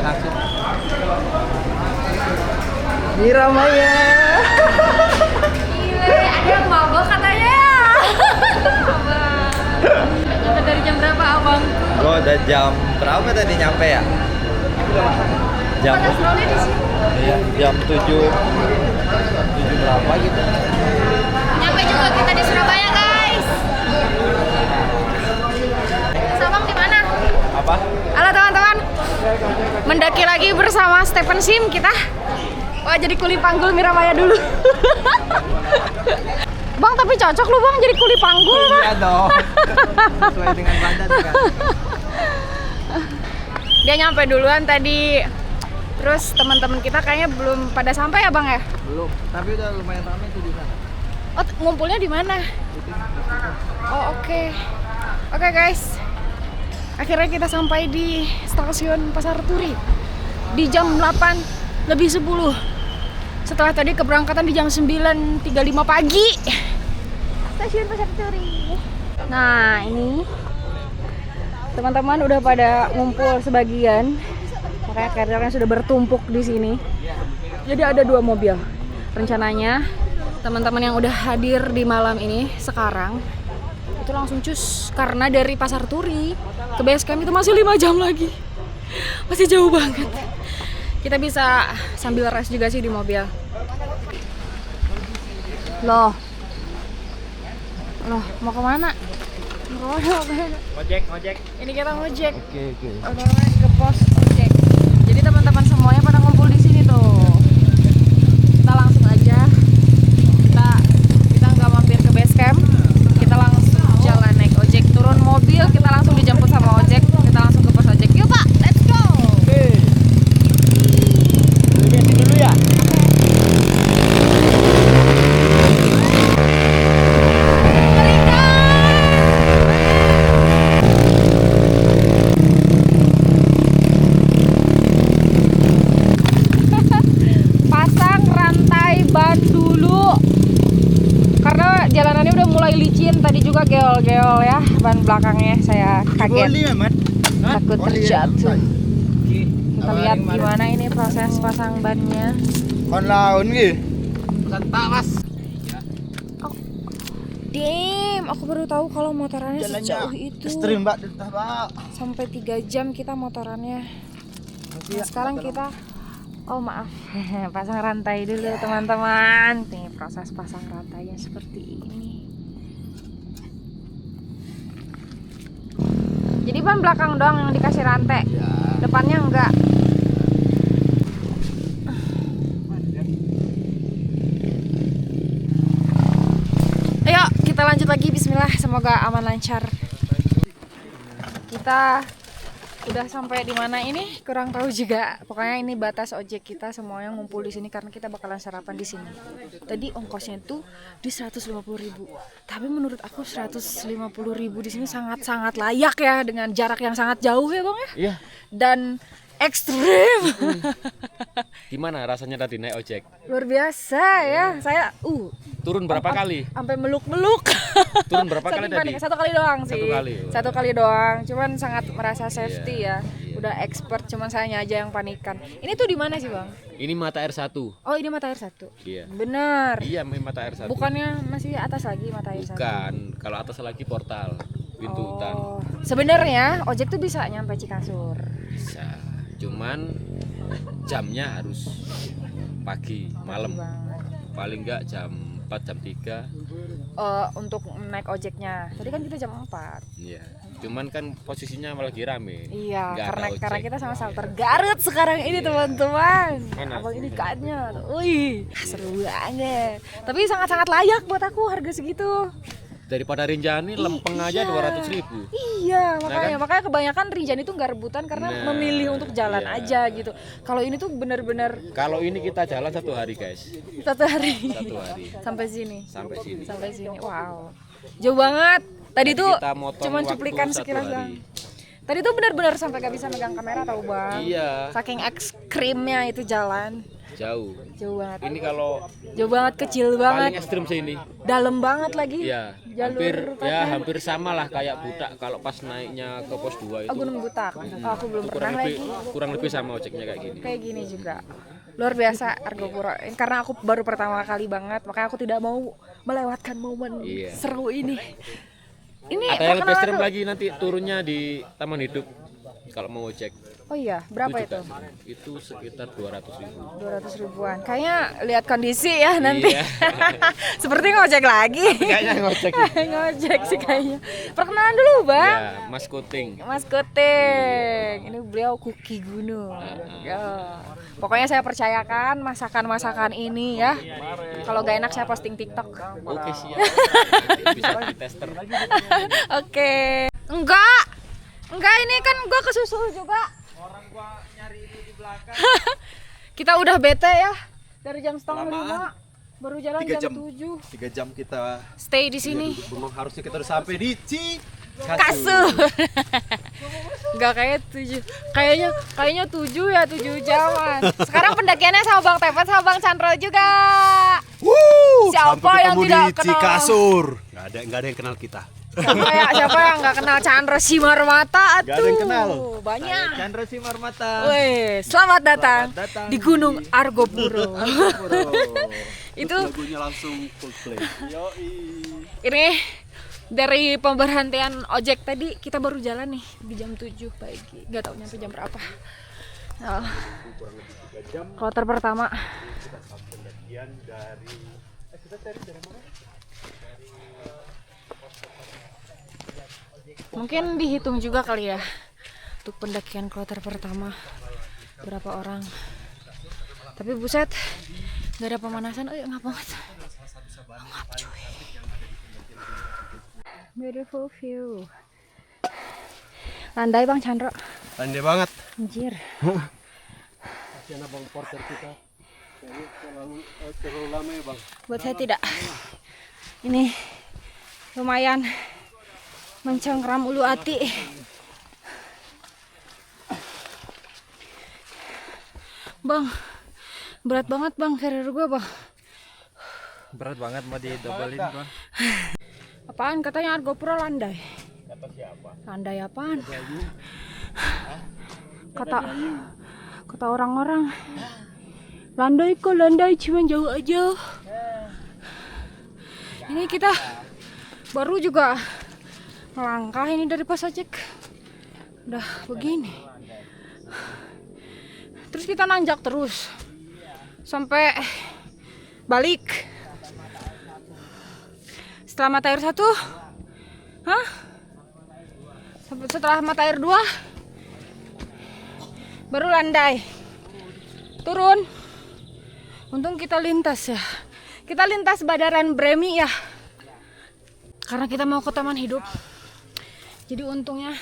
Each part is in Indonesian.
langsung. Miramaya. Gile, ada yang mabok katanya ya. Nyampe dari jam berapa abang? Gua udah jam berapa tadi nyampe ya? Jam Pada slowly di sini. iya, jam 7 berapa gitu. Nyampe juga kita di Surabaya guys. Sabang di mana? Apa? Halo teman-teman. Mendaki lagi bersama Stephen Sim kita. Wah, jadi kuli panggul Miramaya dulu. Bang, tapi cocok lu bang jadi kuli panggul bang. Iya dong. Sesuai dengan badan kan. Dia nyampe duluan tadi. Terus teman-teman kita kayaknya belum pada sampai ya bang ya? Belum, tapi udah lumayan ramai tuh di sana. Oh, ngumpulnya di mana? Oh, oke. Oke guys. Akhirnya kita sampai di stasiun Pasar Turi di jam 8 lebih 10. Setelah tadi keberangkatan di jam 9.35 pagi. Stasiun Pasar Turi. Nah, ini teman-teman udah pada ngumpul sebagian. Makanya carrier-nya sudah bertumpuk di sini. Jadi ada 2 mobil. Rencananya teman-teman yang udah hadir di malam ini sekarang itu langsung cus, karena dari Pasar Turi ke base camp itu masih 5 jam lagi. Masih jauh banget. Kita bisa sambil rest juga sih di mobil. Loh, mau kemana? Mau kemana? Ojek. Ini kita ngojek. Oke. Otomatis ke pos ojek. Jadi teman-teman semuanya pada ngumpul di sini tuh. Kita langsung aja. Kita nggak mampir ke base camp. Kita langsung jalan naik ojek, turun mobil, kita langsung dijemput sama ojek. Kita langsung ke pos ojek. Yuk Pak, let's go. Oke. Ini dulu ya. Pasang rantai ban dulu. Karena jalanannya udah mulai licin, tadi juga geol-geol ya ban belakangnya, saya kaget. Takut terjatuh. Kita lihat gimana ini proses pasang bannya. Kon laun gitu. Sentak mas. Damn, aku baru tahu kalau motorannya sejauh itu. Ekstrim mbak, mbak. Sampai 3 jam kita motorannya. Nah, sekarang kita, oh maaf, pasang rantai dulu teman-teman. Nih proses pasang rantainya seperti ini. Jadi ban belakang doang yang dikasih rantai, depannya enggak. Ayo kita lanjut lagi, bismillah, semoga aman lancar. Kita udah sampai di mana ini kurang tahu juga. Pokoknya ini batas ojek kita, semuanya ngumpul di sini karena kita bakalan sarapan di sini. Tadi ongkosnya tuh di 150.000. Tapi menurut aku 150.000 di sini sangat-sangat layak ya, dengan jarak yang sangat jauh ya, Bang ya. Iya. Dan ekstrim. Gimana rasanya tadi naik ojek? Luar biasa ya. Saya Turun berapa kali? sampai meluk-meluk. Turun berapa kali Saking tadi? panik. Satu kali doang sih. Satu kali. Satu kali doang. Cuman sangat merasa safety Iya, ya. Udah expert, cuman sayanya aja yang panikan. Ini tuh di mana sih, Bang? Ini mata air 1. Oh, ini mata air 1. Iya. Bener. Iya, mata air 1. Bukannya masih atas lagi mata air 1? Bukan, kalau atas lagi portal, pintu hutan. Oh. Sebenarnya ojek tuh bisa nyampe Cikasur. Bisa. Cuman jamnya harus pagi, malam. Banget. Paling enggak jam 4, jam 3. Untuk naik ojeknya. Tadi kan kita jam 4. Iya. Cuman kan posisinya lagi rame. Iya, Nggak ada karena ojek. kita sama shelter Garut sekarang ini, teman-teman. Mana? Abang ini kayaknya, wih, seru banget. Tapi sangat-sangat layak buat aku harga segitu. Daripada Rinjani lempeng aja 200.000. Iya, kan? makanya kebanyakan Rinjani itu nggak rebutan karena Nah, memilih untuk jalan iya. aja gitu. Kalau ini tuh bener-bener Kalau ini kita jalan 1 hari, guys. 1 hari. 1 hari. Sampai sini. Sampai sini. Sampai sini. Wow. Jauh banget. Tadi tuh kita motong cuman waktu cuplikan 1 sekilas hari. doang. Tadi tuh benar-benar sampai gak bisa megang kamera, tahu Bang. Iya. Saking ekstrimnya itu jalan. Jauh. Jauh banget. Ini kalau Jauh banget, kecil paling banget. ekstrim sih ini. Dalam banget lagi. Ya, hampir sama lah kayak Butak kalau pas naiknya ke pos 2 itu. Gunung Butak. Aku belum Itu pernah lagi. kurang lebih sama ojeknya kayak gini. Kayak gini juga. Luar biasa Argopuro. Karena aku baru pertama kali banget, makanya aku tidak mau melewatkan momen seru ini. Ini ada yang lebih ekstrim perkenalan lagi nanti turunnya di Taman Hidup kalau mau ojek. Oh iya, berapa itu? Itu sekitar 200.000. 200 ribuan. Kayaknya lihat kondisi ya nanti. Iya. Seperti ngojek lagi. Kayaknya ngojek. Ngojek sih kayaknya. Perkenalan dulu, Bang. Ya, Mas Kuting. Mas Kuting. Ini beliau kuki gunung. Ya. Pokoknya saya percayakan masakan-masakan ini ya. Kalau gak enak saya posting TikTok. Oke, siap. Bisa di tester. Oke. Enggak, ini kan gua kesusul juga. Orang gua nyari itu di belakang. Kita udah bete ya. Dari jam 4:30 baru jalan jam 7. 3 jam kita Stay di sini. Memang harusnya kita udah sampai di Kasur. Enggak kayak 7. Kayaknya 7 ya, 7 jaman. Sekarang pendakiannya sama Bang Tepet sama Bang Chandra juga. Siapa yang tidak kenal Cikasur? Enggak ada yang kenal kita. Siapa yang nggak kenal Chandra Simar Mata Gak ada yang kenal. Banyak. Chandra Simar Mata. Weh, selamat datang di Gunung Argopuro. Itu Lagunya langsung full play. ini dari pemberhentian ojek tadi kita baru jalan nih di jam 7 pagi. Gak tau nyampe jam berapa. Nah, kloter pertama. Mungkin dihitung juga kali ya untuk pendakian kloter pertama berapa orang. Tapi buset, gak ada pemanasan. Oh, ngap banget. Ngap cuy. Beautiful view. Landai Bang Chandra. Landai banget. Anjir. Kasihan abang porter kita. Terlalu lama ya bang. Buat saya tidak. Ini lumayan mencengkram ulu hati. Bang, berat banget bang carrier gue bang. Berat banget mau didobelin bang. Apaan katanya Argopuro landai? Kata siapa? Landai apaan? Kata orang-orang. Landai kok landai cuma jauh aja. Ini kita baru juga melangkah ini dari pas ojek. Udah begini. Terus kita nanjak terus sampai balik. Setelah mata air 1, setelah mata air 2 baru landai. Turun. Untung kita lintas ya. Kita lintas Badaran Bremi ya. Karena kita mau ke Taman Hidup. Jadi untungnya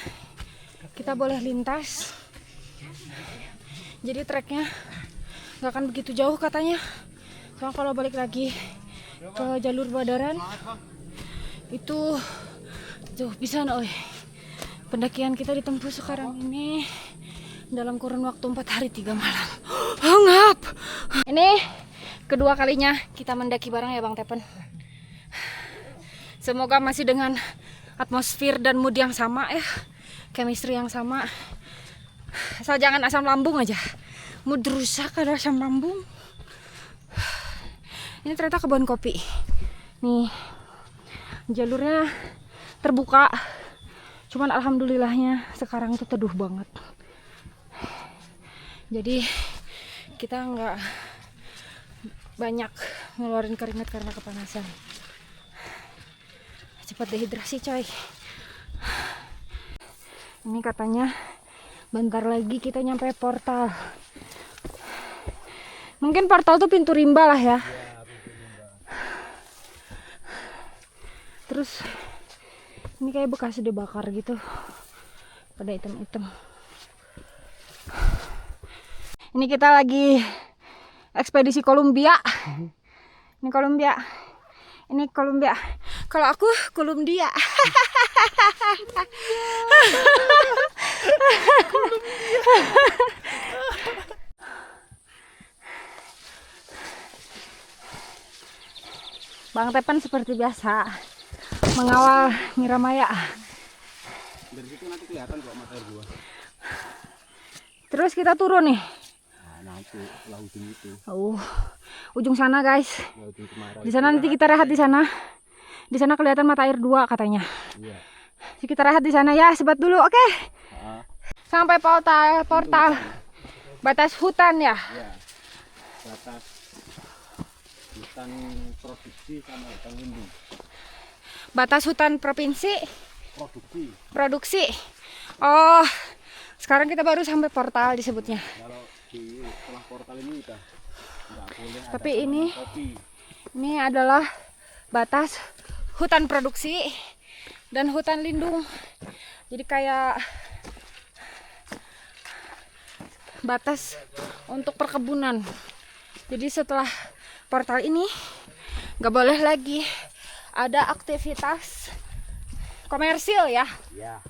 kita boleh lintas. Jadi treknya gak akan begitu jauh katanya. Soalnya kalau balik lagi ke jalur Badaran itu jauh pisan oi. Pendakian kita ditempuh sekarang ini dalam kurun waktu 4 hari 3 malam. Ngap. Ini kedua kalinya kita mendaki bareng ya Bang Tepen. Semoga masih dengan atmosfer dan mood yang sama ya. Chemistry yang sama. Asal jangan asam lambung aja. Mood rusak ada asam lambung. Ini ternyata kebun kopi. Nih. Jalurnya terbuka. Cuman alhamdulillahnya sekarang itu teduh banget. Jadi kita nggak banyak ngeluarin keringat karena kepanasan. Cepat dehidrasi coy. Ini katanya bentar lagi kita nyampe portal. Mungkin portal tuh pintu rimba lah ya. Terus ini kayak bekas dibakar gitu. Pada hitam-hitam. Ini kita lagi ekspedisi Columbia. Ini Columbia. Ini Columbia. Kalau aku Columbia. Bang Tepan seperti biasa mengawal Miramaya. Dari situ nanti kelihatan kok mata air gua. Terus kita turun nih. Nah, nanti setelah ujung itu. Ujung sana guys. Ya, ujung kemarin. Di sana nanti kita rehat di sana. Di sana kelihatan mata air 2 katanya. Iya. Jadi kita rehat di sana ya, sebat dulu. Oke. Sampai portal batas hutan ya. Iya. Batas hutan produksi sama hutan lindung. Batas hutan provinsi Produksi. Oh, sekarang kita baru sampai portal disebutnya. Kalau di setelah portal ini udah nggak boleh ada Tapi ini kopi. ini adalah batas hutan produksi dan hutan lindung. Jadi kayak batas untuk perkebunan. Jadi setelah portal ini nggak boleh lagi ada aktivitas komersil ya. Ya.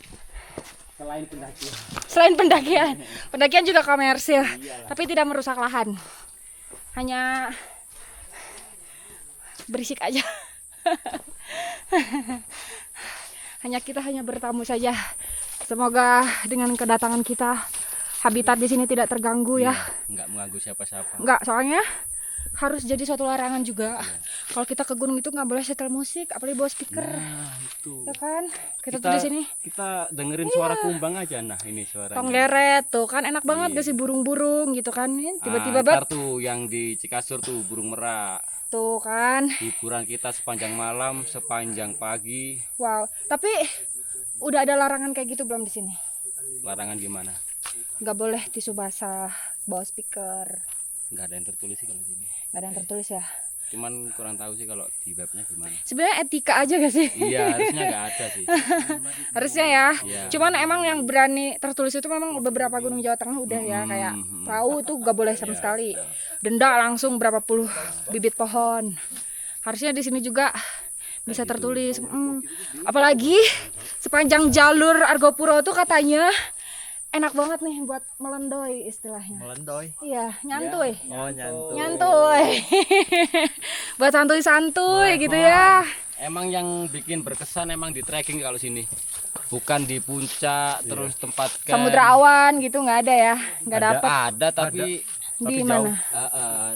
Selain pendakian. Selain pendakian, pendakian juga komersil, tapi tidak merusak lahan. Hanya berisik aja. Kita hanya bertamu saja. Semoga dengan kedatangan kita habitat di sini tidak terganggu ya. Nggak mengganggu siapa-siapa. Nggak, soalnya harus jadi suatu larangan juga. Kalau kita ke gunung itu nggak boleh setel musik, apalagi bawa speaker. Nah, itu. Ya kan? Kita tuh di sini Kita dengerin suara kumbang aja. Nah, ini suaranya. tongleret tuh kan enak banget gak sih, burung-burung gitu kan. Tiba-tiba ntar tuh yang di Cikasur tuh burung merak. tuh kan. Hiburan kita sepanjang malam, sepanjang pagi. Wow, tapi udah ada larangan kayak gitu belum di sini? Larangan gimana? Nggak boleh tisu basah, bawa speaker. Nggak ada yang tertulis sih kalau di sini. Nggak ada yang tertulis ya. Cuman kurang tahu sih kalau di webnya gimana. Sebenarnya etika aja gak sih? Iya, harusnya nggak ada sih. Harusnya ya. Iya. Cuman emang yang berani tertulis itu memang beberapa gunung Jawa Tengah udah ya, kayak perahu tuh gak boleh sama sekali. Denda langsung berapa puluh bibit pohon. Harusnya di sini juga bisa tertulis. Apalagi sepanjang jalur Argopuro tuh katanya enak banget nih buat melendoy istilahnya. Melendoy. Iya, nyantuy. Oh, nyantuy. Nyantuy. Buat santuy-santuy gitu ya. Emang yang bikin berkesan emang di trekking kalau sini. Bukan di puncak terus tempat camp. Samudra awan gitu nggak ada ya, nggak dapet. Ada tapi Di mana?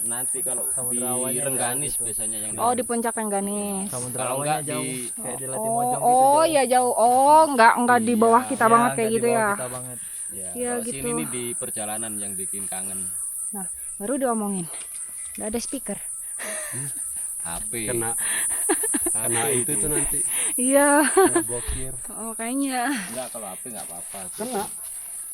nanti kalau di Rengganis biasanya yang Oh, di puncak Rengganis. kalau enggak di Kayak di Oh, Latimojong oh ya jauh. Oh, nggak di bawah kita banget kayak gitu ya. Kita banget. ya, Iya, kalau gitu. sini nih di perjalanan yang bikin kangen. Nah, baru diomongin. Nggak ada speaker. HP. Kena itu nanti. Iya. Blokir. Oh, kayaknya Enggak, kalau HP enggak apa-apa. Kena.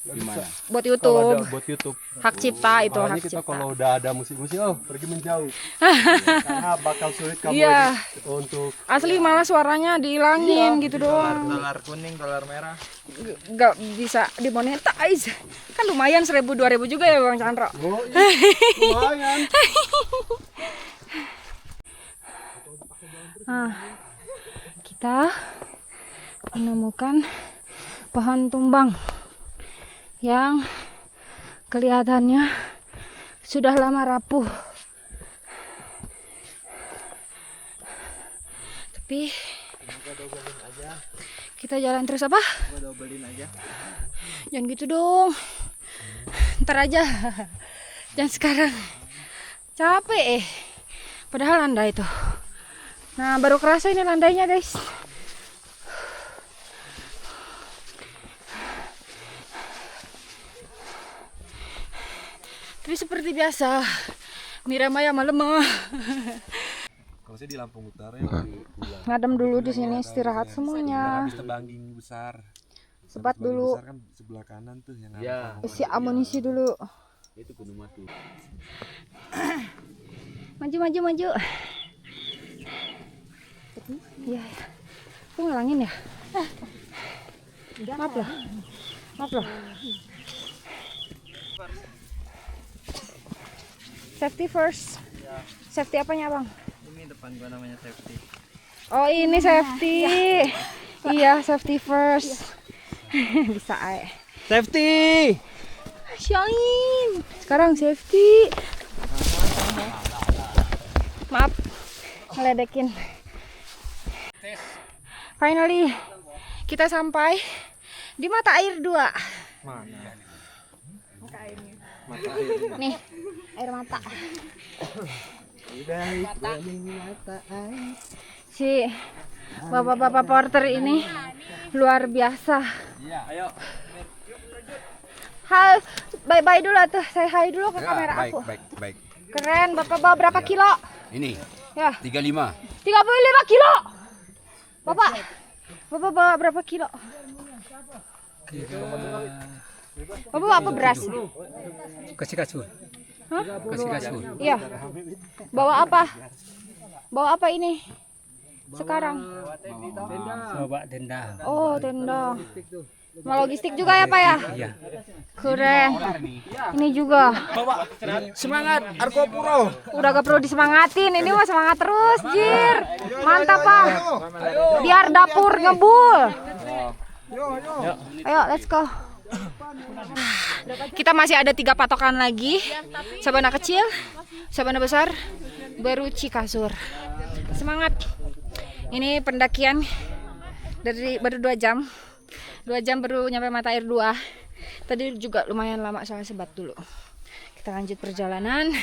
Gimana? buat Kalau YouTube. ada buat YouTube. Hak cipta itu, Makanya hak kita cipta. kalau udah ada musik-musik, pergi menjauh. Karena bakal sulit kamu Iya. untuk Asli malah suaranya dihilangin gitu doang. Dolar kuning, dolar merah. Nggak bisa dimonetize. Kan lumayan 1.000-2.000 juga ya Bang Chandra. oh, iya, lumayan. Nah, kita menemukan pohon tumbang yang kelihatannya sudah lama rapuh. Tapi kita jalan terus apa? Gua dobelin aja. Jangan gitu dong. Ntar aja. Jangan sekarang. Capek Padahal landai itu. Nah, baru kerasa ini landainya, guys. Tapi seperti biasa, Miramaya melemah. Kalau saya di Lampung Utara ya di bulan. Ngadem dulu di sini, istirahat semuanya. Habis tebangging besar. Sebat Tebangging dulu. Besar kan sebelah kanan tuh yang Ya. ada. Isi amunisi dulu. Itu Gunung Madu. Maju. Iya. Aku ngalangin ya? Maaf loh. Safety first. Safety apanya, Bang? Ini depan gua namanya safety. Oh, ini safety. Iya, safety first. Bisa Safety. Shine. Sekarang safety. Maaf. ngeledekin. Finally kita sampai di mata air 2. Mana? Nih, air mata. Si bapak-bapak porter ini luar biasa. Iya, ayo. Hai, bye-bye dulu tuh. Saya hai dulu ke kamera aku. Baik. Keren, Bapak bawa berapa kilo? Ini Ya, 35. 35 kilo. Bapak bawa berapa kilo? Bapak bawa apa, beras? Kasih kasur. Hah? Kasih kasur. Iya. Bawa apa? Bawa apa ini? Sekarang. Bawa tenda. Oh, tenda. Mau logistik juga ya, Pak ya? Iya. Keren. Ini juga. Semangat Arkopuro. Udah gak perlu disemangatin. Ini mah semangat terus, Jir. Mantap, Pak. Biar dapur ngebul. Ayo, let's go. Kita masih ada 3 patokan lagi. Sabana kecil, Sabana besar, baru Cikasur. Semangat. Ini pendakian baru 2 jam. 2 jam baru nyampe mata air 2. Tadi juga lumayan lama soalnya sebat dulu. Kita lanjut perjalanan.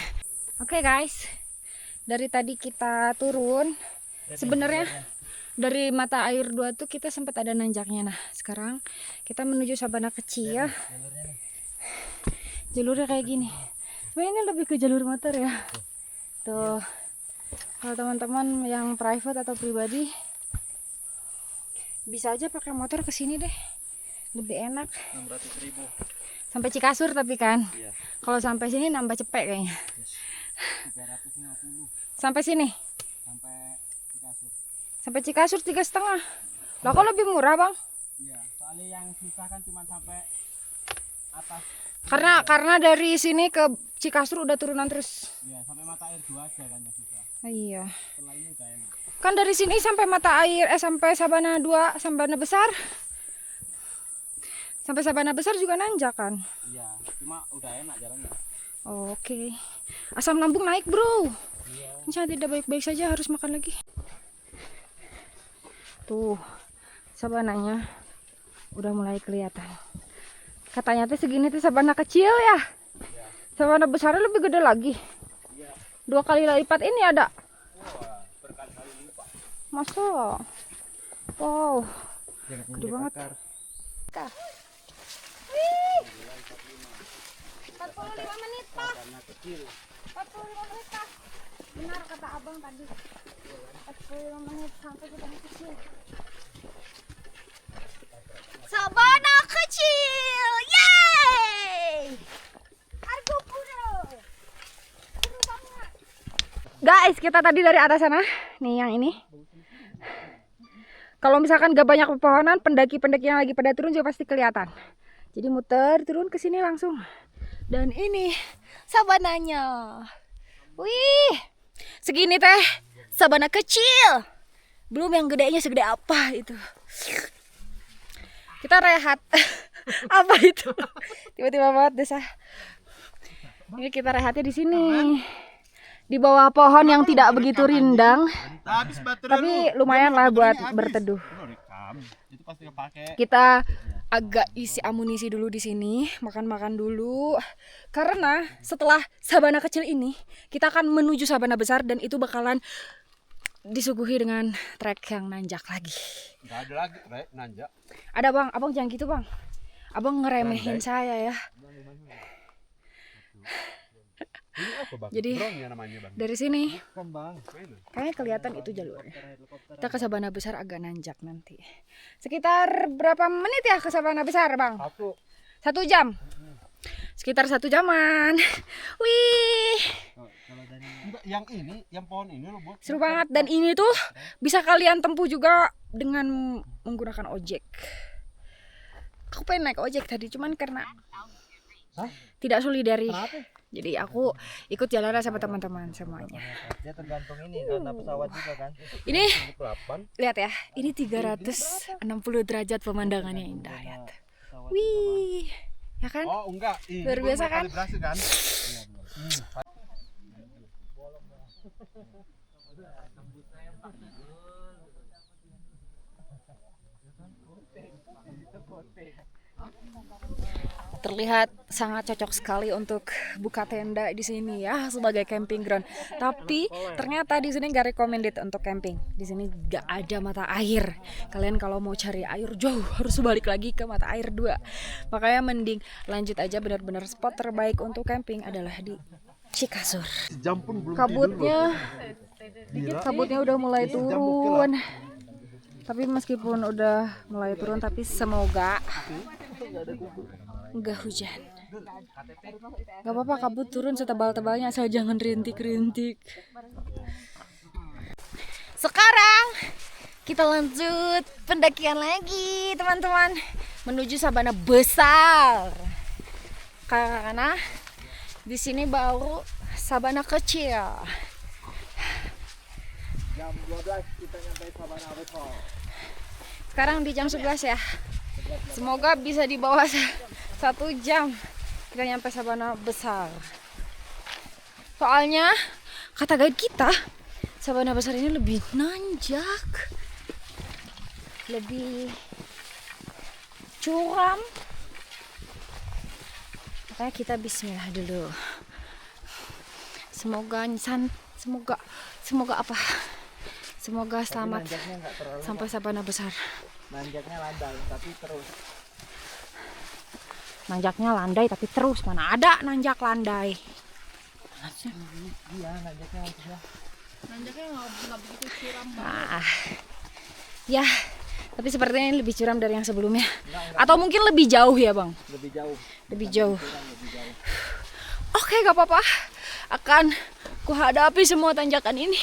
Oke, guys. Dari tadi kita turun. Sebenarnya dari mata air 2 tuh kita sempat ada nanjaknya. Nah, sekarang kita menuju Sabana kecil. Jalurnya kayak gini. Sebenarnya ini lebih ke jalur motor ya. Tuh. Kalau teman-teman yang private atau pribadi bisa aja pakai motor ke sini deh. Lebih enak. 600.000. Sampai Cikasur tapi kan. Iya. Kalau sampai sini nambah cepet kayaknya. Yes. 350. Sampai sini. Sampai Cikasur. Sampai Cikasur 3,5. Lah kok lebih murah, Bang? Iya, soalnya yang susah kan cuma sampai atas. Karena dari sini ke Cikasur udah turunan terus. Iya, sampai mata air 2 aja kan yang susah. Oh, iya. Setelah ini udah enak. Kan dari sini sampai mata air sampai Sabana 2, Sabana besar. Sampai Sabana besar juga nanjak kan? Iya, cuma udah enak jalannya. Oke. Asam lambung naik, Bro. Ini saya tidak baik-baik saja, harus makan lagi. Tuh, sabananya udah mulai kelihatan. Katanya tuh segini tuh sabana kecil ya. Sabana besarnya lebih gede lagi. 2 kali lipat ini ada. Masa? Wow. Gede banget. Wih. 45 menit, Pak. 45 menit, Pak. Benar kata Abang tadi. 45 menit sampai Sabana kecil. Sabana kecil. Yeay! Arkopuro. Seru banget. Guys, kita tadi dari atas sana. Nih yang ini. Kalau misalkan gak banyak pepohonan, pendaki-pendaki yang lagi pada turun juga pasti kelihatan. Jadi muter turun ke sini langsung. Dan ini sabananya. Wih, segini teh sabana kecil. Belum yang gedenya segede apa itu. Kita rehat. Apa itu? Tiba-tiba banget desa. Ini kita rehatnya di sini. Di bawah pohon yang tidak begitu rindang. Tapi lumayan lah buat berteduh. Kita agak isi amunisi dulu di sini, makan-makan dulu. Karena setelah sabana kecil ini, kita akan menuju sabana besar dan itu bakalan disuguhi dengan trek yang nanjak lagi. Nggak ada lagi trek nanjak. Ada, Bang, Abang jangan gitu, Bang. Abang ngeremehin saya ya. Jadi dari sini kayaknya kelihatan itu jalurnya. Kita ke sabana besar agak nanjak nanti. Sekitar berapa menit ya ke sabana besar, Bang? 1 jam. Sekitar 1 jaman. Wih. Yang ini, yang pohon ini loh, Bu. Seru banget. Dan ini tuh bisa kalian tempuh juga dengan menggunakan ojek. Aku pengen naik ojek tadi, cuman karena tidak solidari. Jadi aku ikut jalan sama teman-teman semuanya. Dia tergantung ini karena pesawat juga kan. Ini lihat ya, ini 360 derajat pemandangannya indah, lihat. Wih, ya kan? Oh enggak, luar biasa kan? Terlihat sangat cocok sekali untuk buka tenda di sini ya sebagai camping ground. Tapi ternyata di sini nggak recommended untuk camping. Di sini nggak ada mata air. Kalian kalau mau cari air jauh harus balik lagi ke mata air 2. Makanya mending lanjut aja, benar-benar spot terbaik untuk camping adalah di Cikasur. Jam pun belum Kabutnya udah mulai turun. Tapi meskipun udah mulai turun, tapi semoga nggak hujan. Gak apa-apa kabut turun setebal-tebalnya, asal jangan rintik-rintik. Sekarang kita lanjut pendakian lagi teman-teman, menuju Sabana Besar. Karena di sini baru Sabana kecil. Jam 12 kita nyampe Sabana Besar. Sekarang di jam 11 ya. Semoga bisa di bawah 1 jam kita nyampe Sabana Besar. Soalnya kata guide kita, Sabana Besar ini lebih nanjak, lebih curam. Makanya kita bismillah dulu. Semoga selamat sampai Sabana Besar. Nanjaknya landai tapi terus. Nanjaknya landai tapi terus, mana ada nanjak landai. Iya, nanjaknya maksudnya. Nanjaknya nggak begitu curam banget. Ya, tapi sepertinya lebih curam dari yang sebelumnya. Atau mungkin lebih jauh ya bang? Lebih jauh. Oke, gak apa-apa. Akan kuhadapi semua tanjakan ini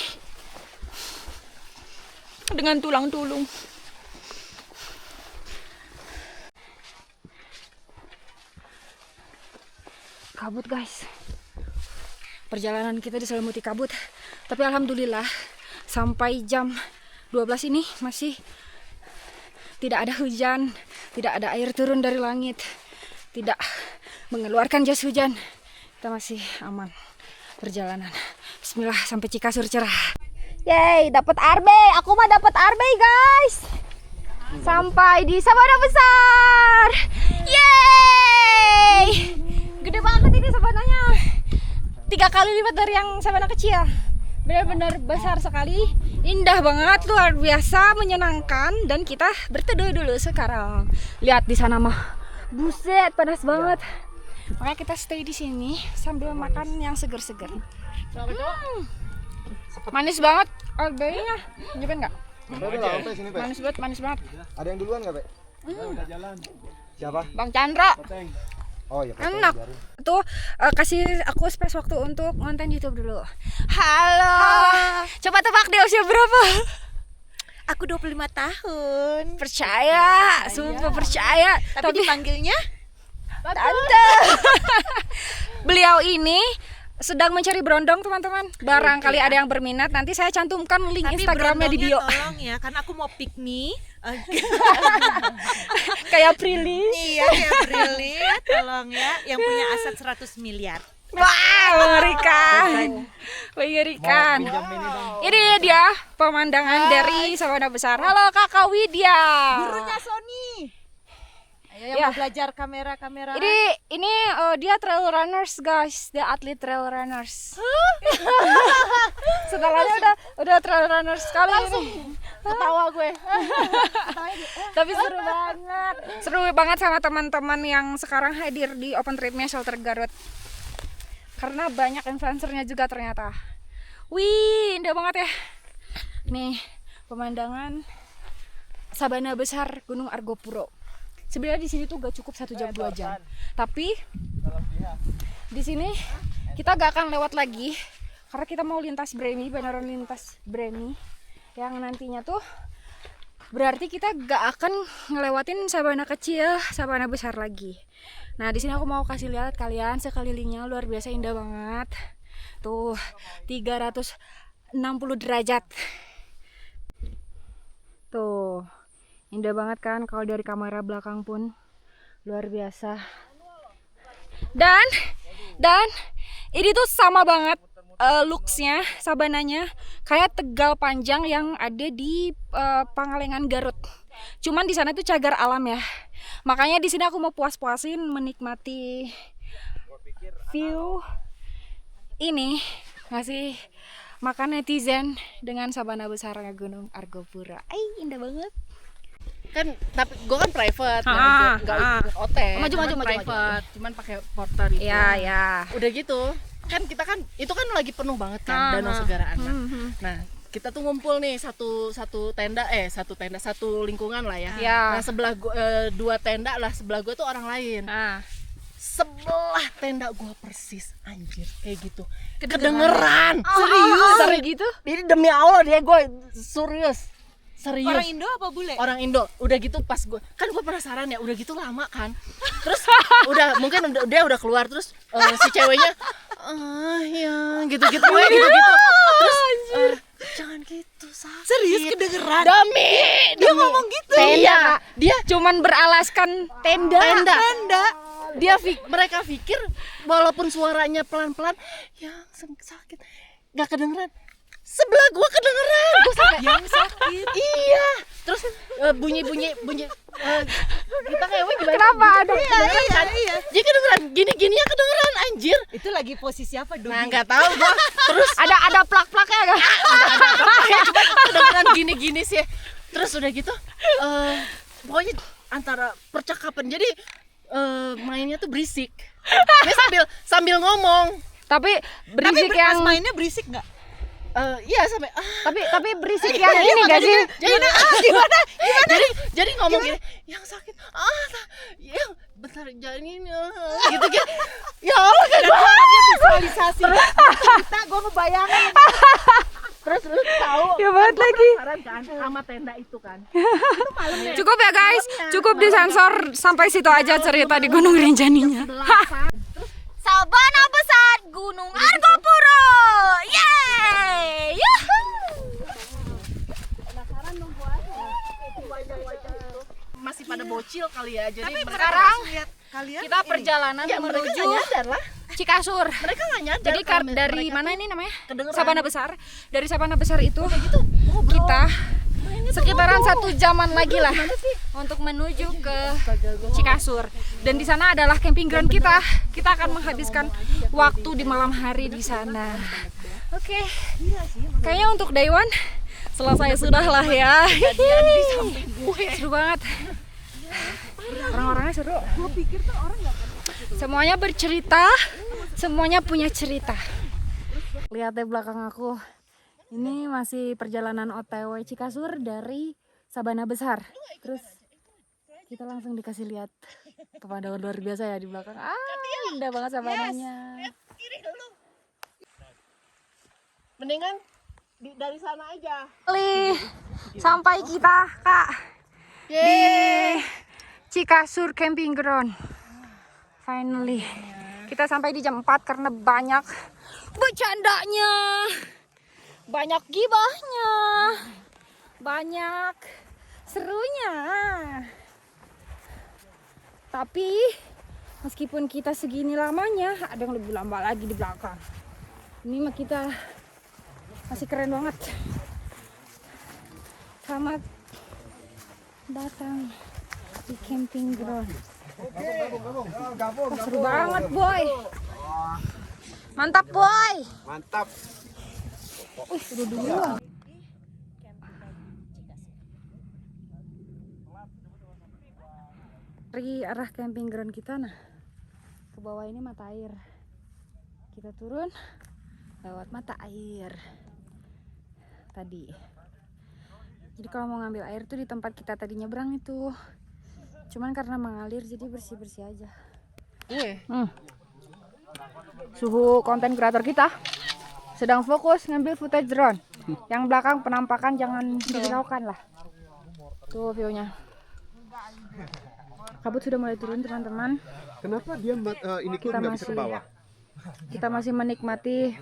dengan tulang tulung. Kabut guys, perjalanan kita diselimuti kabut, tapi alhamdulillah sampai jam 12 ini masih tidak ada hujan, tidak ada air turun dari langit, tidak mengeluarkan jas hujan. Kita masih aman perjalanan. Bismillah sampai Cikasur cerah. Yeay, dapat RB, aku mah dapat RB guys. Sampai di Sabana Besar. Yeay, gede banget ini sabananya. 3 kali lipat dari yang sabana kecil. Benar-benar besar sekali, indah banget, luar biasa, menyenangkan. Dan kita berteduh dulu sekarang. Lihat di sana mah, buset, panas banget. Makanya kita stay di sini sambil makan yang seger-seger. Manis banget, RB-nya. Tunjukin nggak? Manis banget. Ada yang duluan nggak, Pak? Udah jalan. Siapa? Bang Chandra. Oh ya. Enak. Tuh kasih aku space waktu untuk konten YouTube dulu. Halo. Coba tebak deh usia berapa? Aku 25 tahun. Percaya, sumpah percaya. Tapi dipanggilnya Tante. Beliau ini sedang mencari berondong teman-teman. Barangkali ada yang berminat, nanti saya cantumkan link Instagramnya di bio. Tolong ya, karena aku mau pick me. Kayak Prilly. Iya, kayak Prilly. Tolong ya, yang punya aset 100 miliar. Wah, mengerikan. Ini dia pemandangan dari Sabana Besar. Halo Kakak Widya. Gurunya Sony. Ayo Ya. mau belajar kamera-kamera. Ini dia trail runners guys, dia atlet trail runners. Setelahnya udah trail runners sekali ini. Ketawa gue. Tapi seru banget sama teman-teman yang sekarang hadir di open tripnya Shelter Garut. Karena banyak influencernya juga ternyata. Wih, indah banget ya. Nih pemandangan Sabana Besar Gunung Argopuro. Sebenarnya di sini tuh gak cukup 1 jam 2 jam. Tapi di sini kita gak akan lewat lagi karena kita mau lintas Bremi, beneran lintas Bremi yang nantinya tuh berarti kita gak akan ngelewatin sabana kecil, sabana besar lagi. Nah, di sini aku mau kasih lihat kalian sekelilingnya, luar biasa indah banget. Tuh 360 derajat. Tuh. Indah banget kan kalau dari kamera belakang pun luar biasa. Dan ini tuh sama banget looksnya, sabananya kayak Tegal Panjang yang ada di Pangalengan Garut. Cuman di sana tuh cagar alam ya. Makanya di sini aku mau puas-puasin menikmati view ini, ngasih makan netizen dengan sabana besarnya Gunung Argopuro. Indah banget. Kan tapi gue kan private, nggak ikut hotel. Maju. Private, cuman pakai porter gitu. Ya. Udah gitu, kan kita kan itu kan lagi penuh banget kan Danau Segara Anak. Nah, kita tuh ngumpul nih satu lingkungan lah ya. Nah, sebelah gua, 2 tenda lah, sebelah gue tuh orang lain. Sebelah tenda gua persis, anjir, kayak gitu. Kedengeran. Serius? Gitu? Ini demi Allah dia, gue serius. Orang Indo apa bule? Orang Indo. Udah gitu pas gue penasaran ya, udah gitu lama kan. Terus dia udah keluar, terus si ceweknya ya gitu-gitu gitu. Terus jangan gitu, sakit. Serius kedengeran? Demi dia ngomong gitu. Tenda. Dia Cuman beralaskan tenda. Mereka pikir walaupun suaranya pelan-pelan yang sakit nggak kedengeran. Sebelah gua kedengeran, gua sampai Yang sakit. iya. Terus bunyi kita kayak gimana? Kenapa ada? Iya. Jadi kedengeran gini-gininya kedengeran, anjir. Itu lagi posisi apa dong? Nah, nggak tahu gua. Terus Ada plak-plaknya kan? cuma kedengeran gini-gini sih. Terus udah gitu pokoknya antara percakapan. Jadi mainnya tuh berisik. Dia sambil ngomong. Tapi berisik Pas yang mainnya berisik nggak? Iya sampai tapi berisik yang ini gak sih? Gimana? Jadi ngomong gini, yang sakit, yang bentar jangan ini, gitu. Ya Allah, kan Visualisasi. Kita gue ngebayangin. terus lu tahu? Ya banget lagi. Penasaran kan sama tenda itu kan? Cukup ya guys, cukup disensor sampai situ aja cerita di Gunung Rinjaninya. Sabana Besar Gunung Argopuro. Yeay! Masih pada bocil kali ya, jadi Sekarang Lihat kalian. kita perjalanan mereka menuju nggak nyadar lah. Cikasur. Mereka nggak nyadar. Jadi kalau dari mereka mana tuh ini namanya? kedengeran. Sabana Besar. Dari Sabana Besar itu kita sekitaran 1 jaman lagi lah untuk menuju ke Cikasur. Dan di sana adalah camping ground kita. Kita akan menghabiskan waktu di malam hari di sana. Oke. Kayaknya untuk day one selesai sudah lah ya. Seru banget. Orang-orangnya seru. Semuanya bercerita, semuanya punya cerita. Lihat di belakang aku. Ini masih perjalanan OTW Cikasur dari Sabana Besar. Terus kita langsung dikasih lihat pemandangan luar biasa ya di belakang. Indah banget sabananya. Mendingan dari sana aja. Sampai kita, Kak, di Cikasur Camping Ground. Finally. Kita sampai di jam 4 karena banyak bercandanya. Banyak gibahnya. Banyak serunya. Tapi meskipun kita segini lamanya, ada yang lebih lama lagi di belakang. Ini mah kita masih keren banget. Selamat datang di camping ground. Seru banget, boy. Mantap, boy. Mantap. Udah dulu. Pergi arah camping ground kita, nah ke bawah ini mata air. Kita turun lewat mata air tadi. Jadi kalau mau ngambil air tuh di tempat kita tadi nyebrang itu. Cuman karena mengalir jadi bersih-bersih aja. Suhu konten kreator kita sedang fokus ngambil footage drone. Yang belakang penampakan jangan dihiraukan lah. Tuh view-nya. Kabut sudah mulai turun teman-teman. Kenapa dia ini pun nggak bisa ke bawah? Kita masih menikmati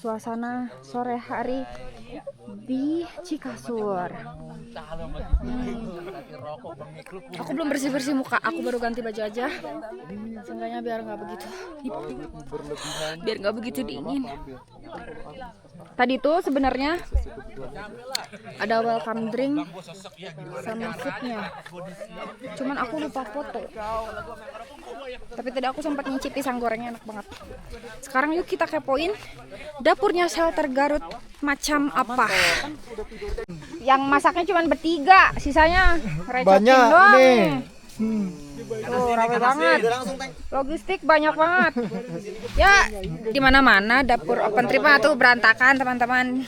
suasana sore hari di Cikasur. Aku belum bersih-bersih muka, aku baru ganti baju aja. Seenggaknya biar nggak begitu biar nggak begitu dingin. Tadi tuh sebenarnya ada welcome drink sama foodnya, cuman aku lupa foto. Tapi tadi aku sempat nyicip pisang gorengnya, enak banget. Sekarang yuk kita kepoin dapurnya Shelter Garut macam apa. Yang masaknya cuma bertiga, sisanya recokin doang nih. Tuh rame banget, logistik banyak banget. Ya di mana-mana dapur open trip tuh berantakan teman-teman.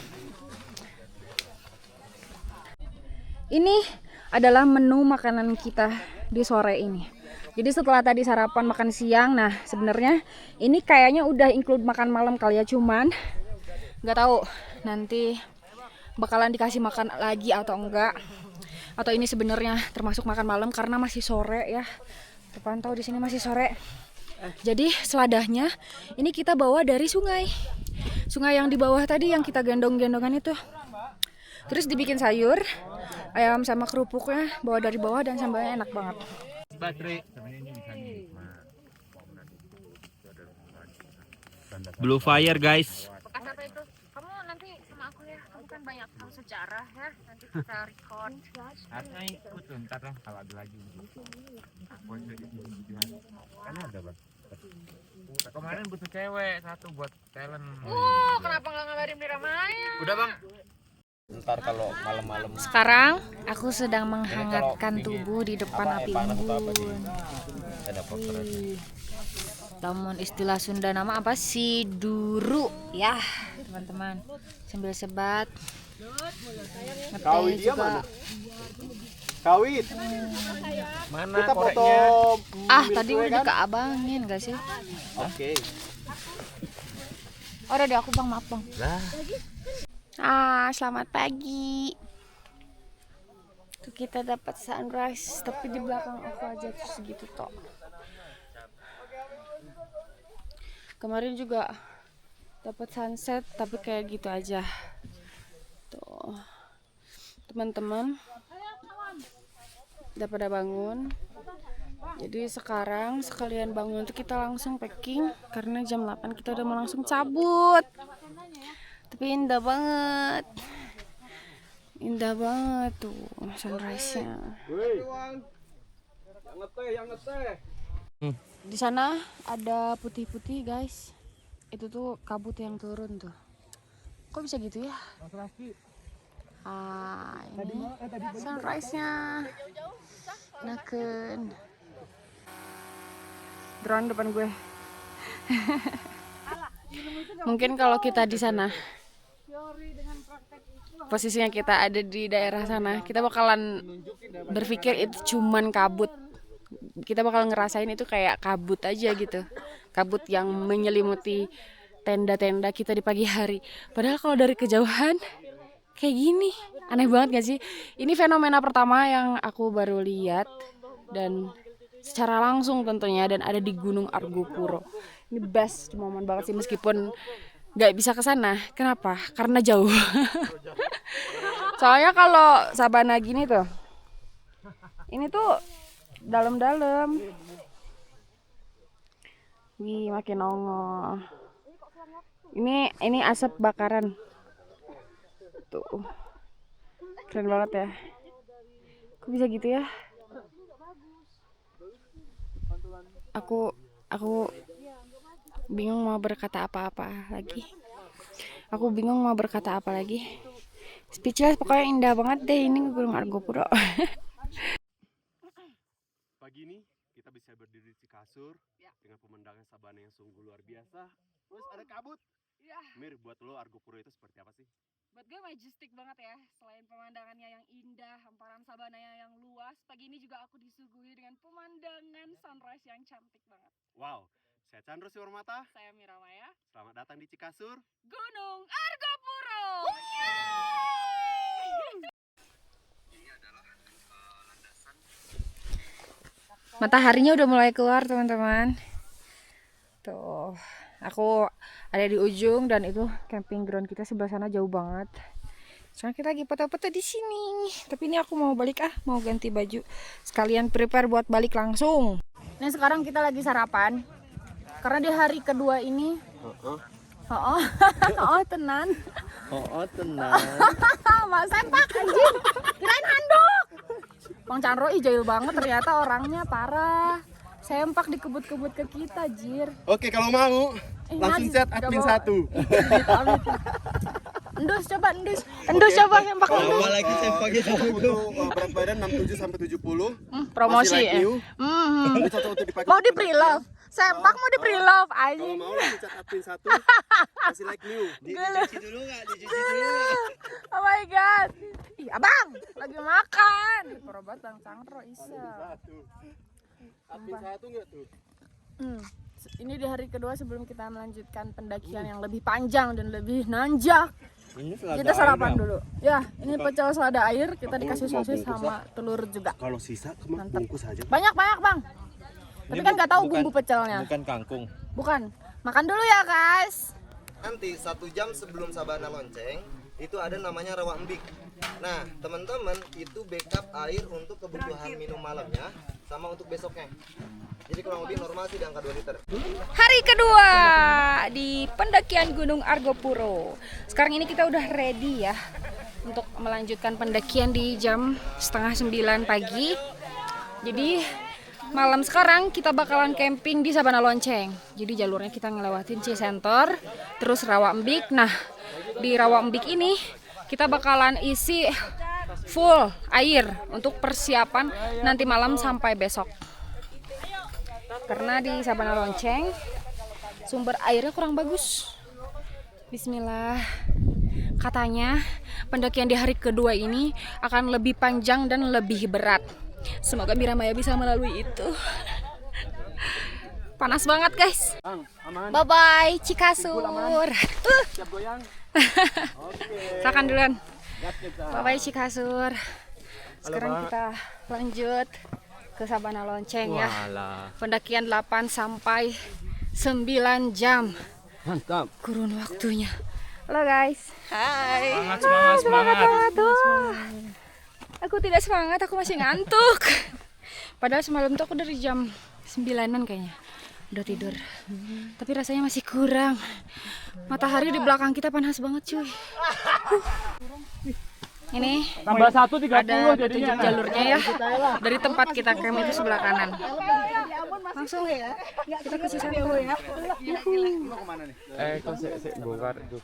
Ini adalah menu makanan kita di sore ini. Jadi setelah tadi sarapan makan siang, nah sebenarnya ini kayaknya udah include makan malam kali ya, cuman nggak tahu nanti bakalan dikasih makan lagi atau enggak, atau ini sebenarnya termasuk makan malam karena masih sore ya. Terpantau di sini masih sore. Jadi seladahnya ini kita bawa dari sungai yang di bawah tadi yang kita gendong-gendongan itu. Terus dibikin sayur, ayam sama kerupuknya bawa dari bawah dan sambalnya enak banget. Blue Fire guys. Bekas apa itu? Kamu nanti sama aku ya, kamu kan banyak tahu sejarah ya, nanti kita record. Harusnya ikut tuh, ntar lah kalau ada lagi. Kan ada bang. Kemarin butuh cewek satu buat talent. Kenapa nggak ngabarin Mira Maya? Udah bang. Ntar kalau malam-malam Sekarang aku sedang menghangatkan tubuh di depan api unggun. ada poster. Namun istilah Sunda nama apa? Siduru ya teman-teman. Sambil sebat. Kawit dia mana? Kawit. Mana Kita foto. koreknya? Tadi udah dikeabangin gak sih? Oke. Oh, udah deh aku bang, maaf bang. Selamat pagi. Tuh kita dapat sunrise, tapi di belakang aku aja tuh segitu tok. Kemarin juga dapat sunset, tapi kayak gitu aja. Tuh, teman-teman, udah pada bangun. Jadi sekarang sekalian bangun tuh kita langsung packing karena jam 8 kita udah mau langsung cabut. Tapi indah banget. Indah banget tuh sunrise-nya. Di sana ada putih-putih, guys. Itu tuh kabut yang turun tuh. Kok bisa gitu ya? Ini sunrise-nya. Naken. Drone depan gue. Mungkin kalau kita di sana, posisinya kita ada di daerah sana, kita bakalan berpikir itu cuman kabut. Kita bakal ngerasain itu kayak kabut aja gitu. Kabut yang menyelimuti tenda-tenda kita di pagi hari. Padahal kalau dari kejauhan kayak gini, aneh banget gak sih? Ini fenomena pertama yang aku baru lihat dan secara langsung tentunya, dan ada di Gunung Argopuro. Ini best momen banget sih meskipun nggak bisa ke sana. Kenapa? Karena jauh. Soalnya kalau sabana gini tuh, ini tuh dalam-dalam. Wih, makin nongol. Ini asap bakaran. Tuh. Keren banget ya. Kok bisa gitu ya? Aku bingung mau berkata apa-apa lagi. Speechless, pokoknya indah banget deh ini Gunung Argopuro. Pagi ini kita bisa berdiri di kasur dengan pemandangan sabana yang sungguh luar biasa. Terus ada kabut. Mir, buat lo Argopuro itu seperti apa sih? Buat gue majestic banget ya. Selain pemandangannya yang indah, hamparan sabananya yang luas, pagi ini juga aku disuguhi dengan pemandangan sunrise yang cantik banget. Wow, saya Chandra Siwarmata. Saya Mira Maya. Selamat datang di Cikasur, Gunung Argopuro. Mataharinya udah mulai keluar teman-teman. Tuh, aku ada di ujung dan itu camping ground kita sebelah sana jauh banget. Sekarang kita lagi foto-foto di sini. Tapi ini aku mau balik mau ganti baju. Sekalian prepare buat balik langsung. Nah, sekarang kita lagi sarapan. Karena di hari kedua ini. Tenan. Tenan. Mas sempak anjing. Kirain handuk. Bang Chandro jahil banget ternyata orangnya parah. Sempak dikebut-kebut ke kita, Jir. Oke, kalau mau langsung chat admin 1. Endus coba sempak endus. lagi sempaknya Untuk berat badan 67 sampai 70. Promosi Masih like new. Ini cocok untuk dipakai. Mau di pre-love. Sempak mau di pre-love Kalau anjing. mau langsung chat admin 1. Masih like new. Dicuci dulu nggak? Dicuci dulu nggak? Oh my god. Ih, Abang, lagi makan. Perobat Bang Chandro isa. Admin 1 enggak tuh? Ini di hari kedua sebelum kita melanjutkan pendakian yang lebih panjang dan lebih nanjak. Kita sarapan dulu. Ya, ini pecel selada air, kita dikasih sosis sama telur juga. Kalau sisa Mantap. bungkus aja. Banyak, Bang. Tapi kan nggak tahu bumbu pecelnya. Bukan kangkung. Bukan. Makan dulu ya, guys. Nanti 1 jam sebelum Sabana Lonceng itu ada namanya rawa embik. Nah, teman-teman itu backup air untuk kebutuhan minum malamnya sama untuk besoknya. Jadi kurang lebih normal sih di angka 2 liter. Hari kedua di pendakian Gunung Argopuro. Sekarang ini kita udah ready ya untuk melanjutkan pendakian di jam 8:30 pagi. Jadi malam sekarang kita bakalan camping di Sabana Lonceng. Jadi jalurnya kita ngelewatin Cisenter, terus Rawa Embik. Nah, di Rawa Embik ini kita bakalan isi full air untuk persiapan nanti malam sampai besok. Karena di Sabana Lonceng sumber airnya kurang bagus. Bismillah. Katanya pendakian di hari kedua ini akan lebih panjang dan lebih berat. Semoga Biramaya bisa melalui itu. Panas banget, guys. Bye bye Cikasur. Siap goyang. Silakan duluan. Bye bye Cikasur. Sekarang kita lanjut ke Sabana Lonceng ya. Pendakian 8 sampai 9 jam. Mantap. Kurun waktunya. Halo guys. Hai. Semangat. Aku tidak semangat, aku masih ngantuk. Padahal semalam tuh aku dari jam 9-an kayaknya udah tidur. Tapi rasanya masih kurang. Matahari di belakang kita panas banget, cuy. Ini Tambah 1 30 ada petunjuk jalurnya ya. Dari tempat kita camp itu sebelah kanan. Langsung kita ke Cisenter ya. kok sik bongkar itu.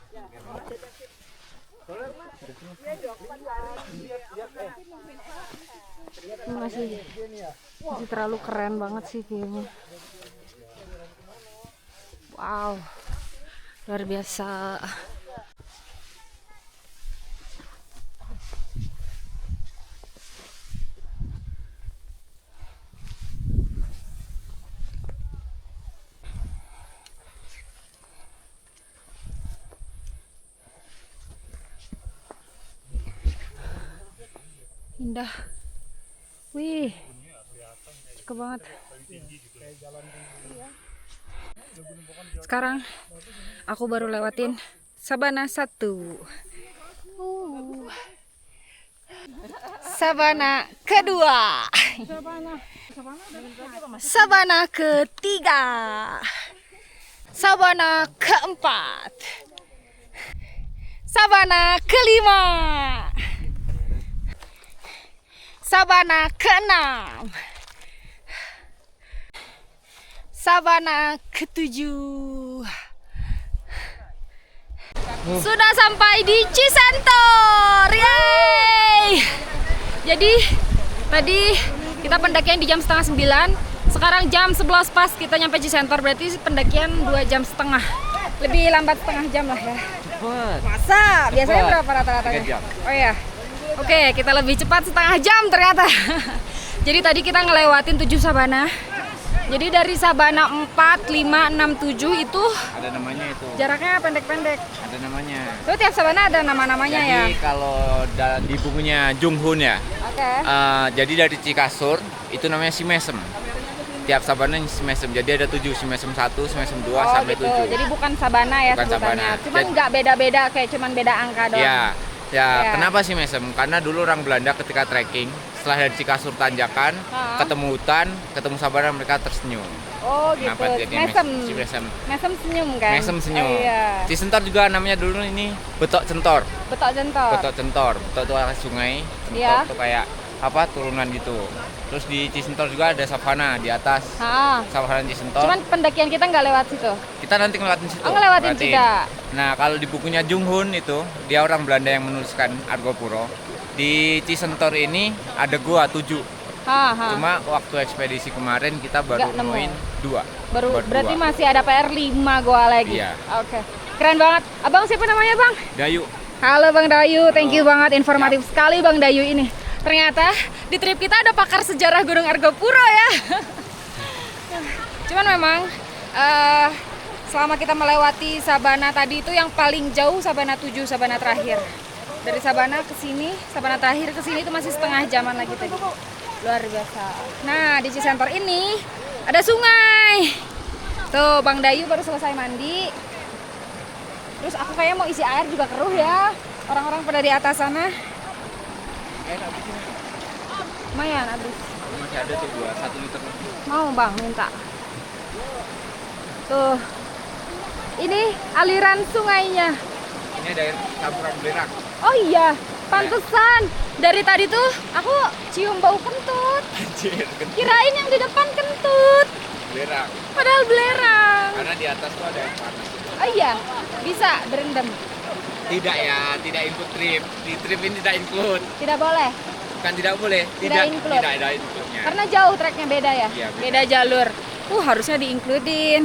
Ini masih terlalu keren banget sih view-nya. Wow, luar biasa. Indah. Wih, cakep banget. Sekarang aku baru lewatin Sabana 1. Sabana kedua. Sabana ketiga. Sabana keempat. Sabana kelima. Sabana ke-6. Sabana ke-7. Sudah sampai di Cisenter. Yeay. Jadi tadi kita pendakian di jam 8:30. Sekarang jam 11 pas kita nyampe Cisenter. Berarti pendakian 2 jam setengah. Lebih lambat setengah jam lah ya. Masa? Biasanya berapa rata-ratanya? 3 jam. Oh iya. Oke, kita lebih cepat setengah jam ternyata. Jadi tadi kita ngelewatin 7 sabana. Jadi dari sabana 4, 5, 6, 7 itu Ada namanya itu. jaraknya pendek-pendek. Ada namanya. Itu tiap sabana ada nama-namanya ya. Jadi kalau di bukunya Junghun ya. Oke. Jadi dari Cikasur itu namanya Simesem. Tiap sabana Simesem. Jadi ada 7, Simesem 1, Simesem 2 sampai gitu. 7. Jadi bukan sabana ya Bukan sebutannya. sabana. Cuman nggak beda-beda, kayak cuman beda angka doang. Ya. Ya. Kenapa sih mesem? Karena dulu orang Belanda ketika trekking, setelah dari Cikasur tanjakan, ketemu hutan, ketemu sabana, mereka tersenyum. Oh gitu. Kenapa jadi Mesem. mesem? Mesem senyum kan? Mesem senyum. Oh, iya. Cisentor juga namanya dulu ini betok centor. Betok centor. Betok centor. Betok itu arah sungai. Centor Iya. itu kayak apa turunan gitu. Terus di Cisentor juga ada savana di atas. Savana Cisentor. Cuman pendakian kita nggak lewat situ. Kita nanti ngelewatin situ. Oh, ngelewatin juga. Nah, kalau di bukunya Jung Hun itu, dia orang Belanda yang menuliskan Argopuro. Di Cisentor ini ada gua 7. Cuma waktu ekspedisi kemarin kita baru Nggak nemu. nemuin 2. Baru berarti masih ada PR 5 gua lagi. Iya. Oke. Keren banget. Abang siapa namanya, Bang? Dayu. Halo Bang Dayu, thank you banget, informatif sekali Bang Dayu ini. Ternyata di trip kita ada pakar sejarah Gunung Argopuro ya. Cuman memang selama kita melewati sabana tadi itu yang paling jauh sabana 7, sabana terakhir. Dari sabana ke sini, sabana terakhir ke sini itu masih setengah jaman lagi tadi. Luar biasa. Nah, di Cisentor ini ada sungai. Tuh, Bang Dayu baru selesai mandi. Terus aku kayaknya mau isi air juga keruh ya. Orang-orang pada di atas sana. Lumayan habis. Masih ada tuh 1 liter. Mau Bang, minta. Tuh. Ini aliran sungainya. Ini ada air campuran belerang. Oh iya, pantesan. Dari tadi tuh aku cium bau kentut. Anjir, Kirain yang di depan kentut. belerang. Padahal belerang. Karena di atas tuh ada yang panas. Oh iya, bisa berendam. Tidak ya, tidak include trip. Di trip ini tidak include. Tidak boleh. Bukan tidak boleh, Tidak include. Tidak ada include-nya. Karena jauh treknya beda ya. Iya, beda jalur. Harusnya diinkludin.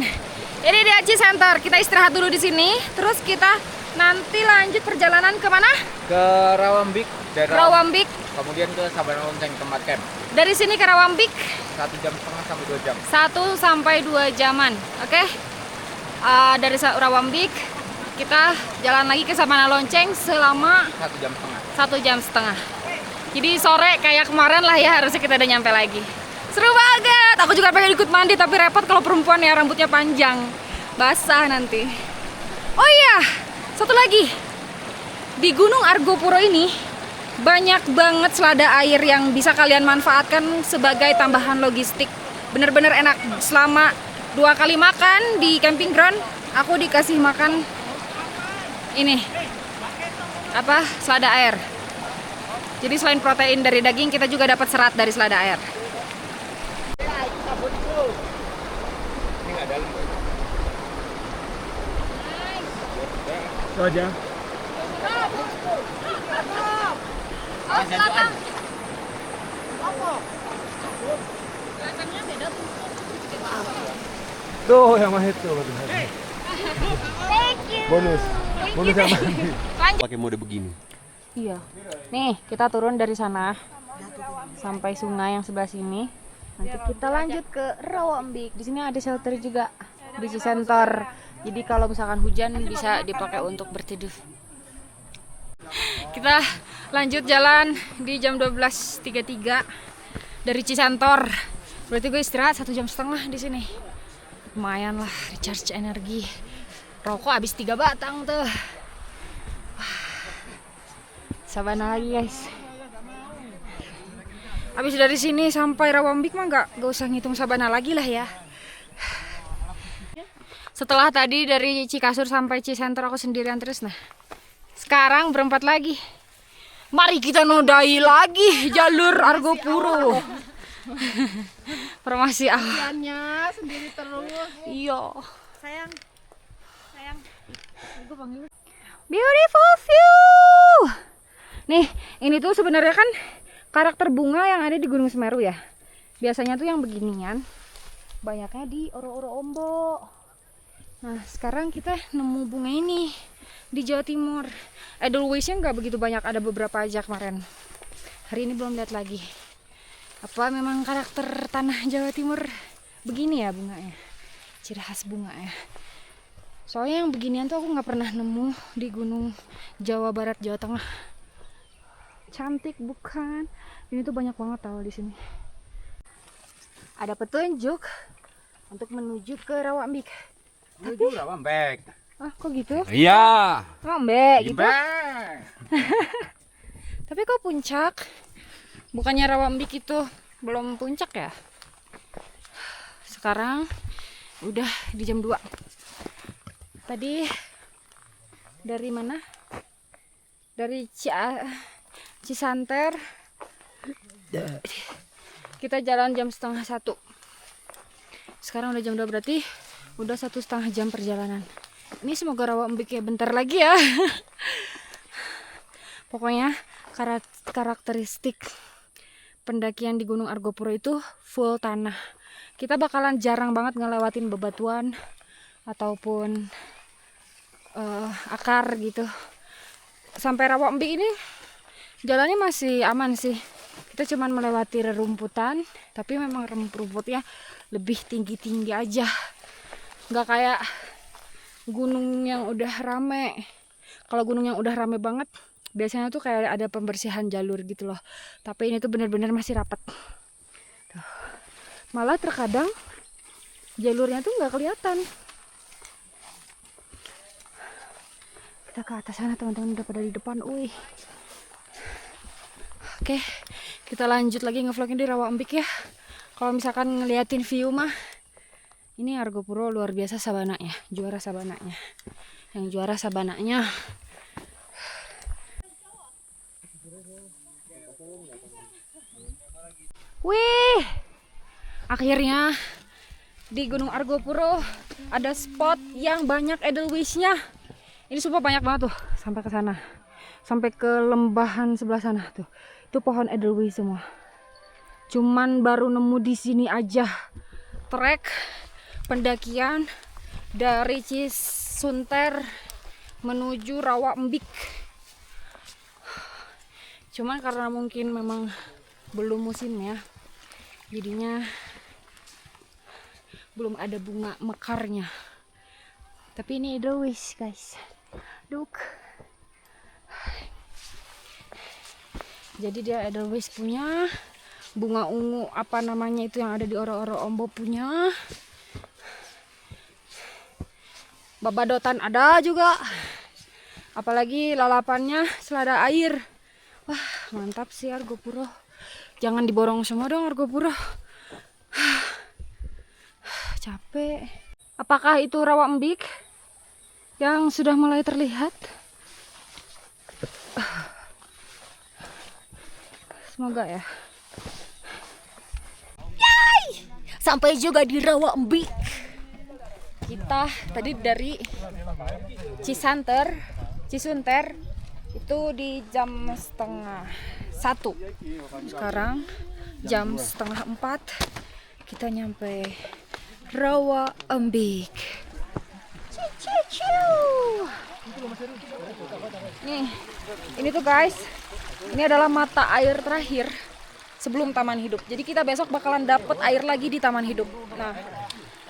Ini di Cisentor. Kita istirahat dulu di sini. Terus kita nanti lanjut perjalanan ke mana? Ke Rawambik. Dari Rawambik. Kemudian ke Sabana Lonceng tempat camp. Dari sini ke Rawambik 1,5 jam sampai 2 jam. 1 sampai 2 jaman. Oke. Dari Rawambik kita jalan lagi ke Sabana Lonceng selama 1 jam setengah. 1 jam setengah. Jadi sore kayak kemarin lah ya, harusnya kita udah nyampe lagi. Seru banget. Aku juga pengen ikut mandi tapi repot kalau perempuan ya, rambutnya panjang. Basah nanti. Oh iya, satu lagi. Di Gunung Argopuro ini banyak banget selada air yang bisa kalian manfaatkan sebagai tambahan logistik. Bener-bener enak. Selama 2 kali makan di camping ground, aku dikasih makan ini. Selada air. Jadi selain protein dari daging, kita juga dapat serat dari selada air. Ini nggak dalam. Itu aja. Tuh yang mahir tuh. Bonus. Bonus yang mandi. Pakai mode begini. Iya. Nih, kita turun dari sana sampai sungai yang sebelah sini. Nanti kita lanjut ke Rawambik. Di sini ada shelter juga di Cisentor. Jadi kalau misalkan hujan bisa dipakai untuk berteduh. Kita lanjut jalan di jam 12.33 dari Cisentor. Berarti gue istirahat 1,5 jam di sini. Lumayan lah, recharge energi. Rokok habis 3 batang tuh. Sabana lagi guys. Habis dari sini sampai Rawambik mah nggak usah ngitung sabana lagi lah ya. Setelah tadi dari Cikasur sampai Cisentor aku sendirian terus, nah sekarang berempat lagi. Mari kita nodai lagi jalur Argopuro. Formasi awal. Sendiri terus. Iya. Sayang. Beautiful view. Nih, ini tuh sebenarnya kan karakter bunga yang ada di Gunung Semeru ya. Biasanya tuh yang beginian banyaknya di Oro-Oro Ombo. Nah, sekarang kita nemu bunga ini di Jawa Timur. Edelweissnya nggak begitu banyak, ada beberapa aja kemarin. Hari ini belum lihat lagi. Apa memang karakter tanah Jawa Timur begini ya bunganya? Ciri khas bunga ya. Soalnya yang beginian tuh aku nggak pernah nemu di Gunung Jawa Barat, Jawa Tengah. Cantik bukan? Ini tuh banyak banget tahu di sini. Ada petunjuk untuk menuju ke Rawambik. Menuju Rawambik. Ah, kok gitu? Iya. Rawambik gitu. Tapi kok puncak? Bukannya Rawambik itu belum puncak ya? Sekarang udah di jam 2. Tadi dari mana? Dari Cisanter. Kita jalan jam 12:30. Sekarang udah jam 2, berarti udah 1,5 jam perjalanan. Ini semoga Rawambik ya bentar lagi ya. Pokoknya karakteristik pendakian di Gunung Argopuro itu full tanah. Kita bakalan jarang banget ngelewatin bebatuan ataupun akar gitu. Sampai Rawambik ini jalannya masih aman sih. Kita cuman melewati rerumputan, tapi memang rumputnya lebih tinggi-tinggi aja. Nggak kayak gunung yang udah rame. Kalau gunung yang udah rame banget, biasanya tuh kayak ada pembersihan jalur gitu loh. Tapi ini tuh benar-benar masih rapat. Tuh. Malah terkadang jalurnya tuh nggak kelihatan. Kita ke atas sana, teman-teman udah pada di depan. Wih. Oke, kita lanjut lagi ngevlogin di Rawambik ya. Kalau misalkan ngeliatin view mah, ini Argopuro luar biasa sabananya, juara sabananya. Yang juara sabananya. Wih, akhirnya di Gunung Argopuro ada spot yang banyak edelweissnya. Ini sumpah banyak banget tuh, sampai ke sana, sampai ke lembahan sebelah sana tuh. Itu pohon edelweiss semua. Cuman baru nemu di sini aja. Trek pendakian dari Cisunter menuju Rawambik. Cuman karena mungkin memang belum musimnya, jadinya belum ada bunga mekarnya. Tapi ini edelweiss guys. Duk. Jadi dia edelweiss punya, bunga ungu apa namanya itu yang ada di Oro-Oro Ombo punya, babadotan ada juga, apalagi lalapannya selada air. Wah mantap sih Argopuro. Jangan diborong semua dong Argopuro. Capek. Apakah itu Rawambik yang sudah mulai terlihat? Semoga ya. Yay! Sampai juga di Rawambik. Kita tadi dari Cisunter itu di jam 3:30. Sekarang jam 3:30 kita nyampe Rawambik. Nih, ini tuh guys, ini adalah mata air terakhir sebelum Taman Hidup. Jadi kita besok bakalan dapet air lagi di Taman Hidup. Nah,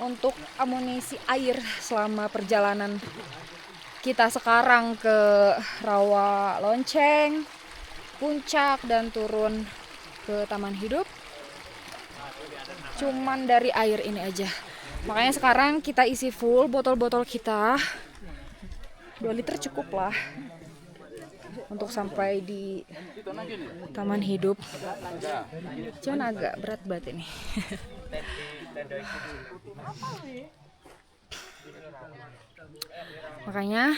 untuk amunisi air selama perjalanan kita sekarang ke Rawa Lonceng, Puncak, dan turun ke Taman Hidup, cuman dari air ini aja. Makanya sekarang kita isi full botol-botol kita. 2 liter cukup lah untuk sampai di Taman Hidup. Cuman agak berat ini. Makanya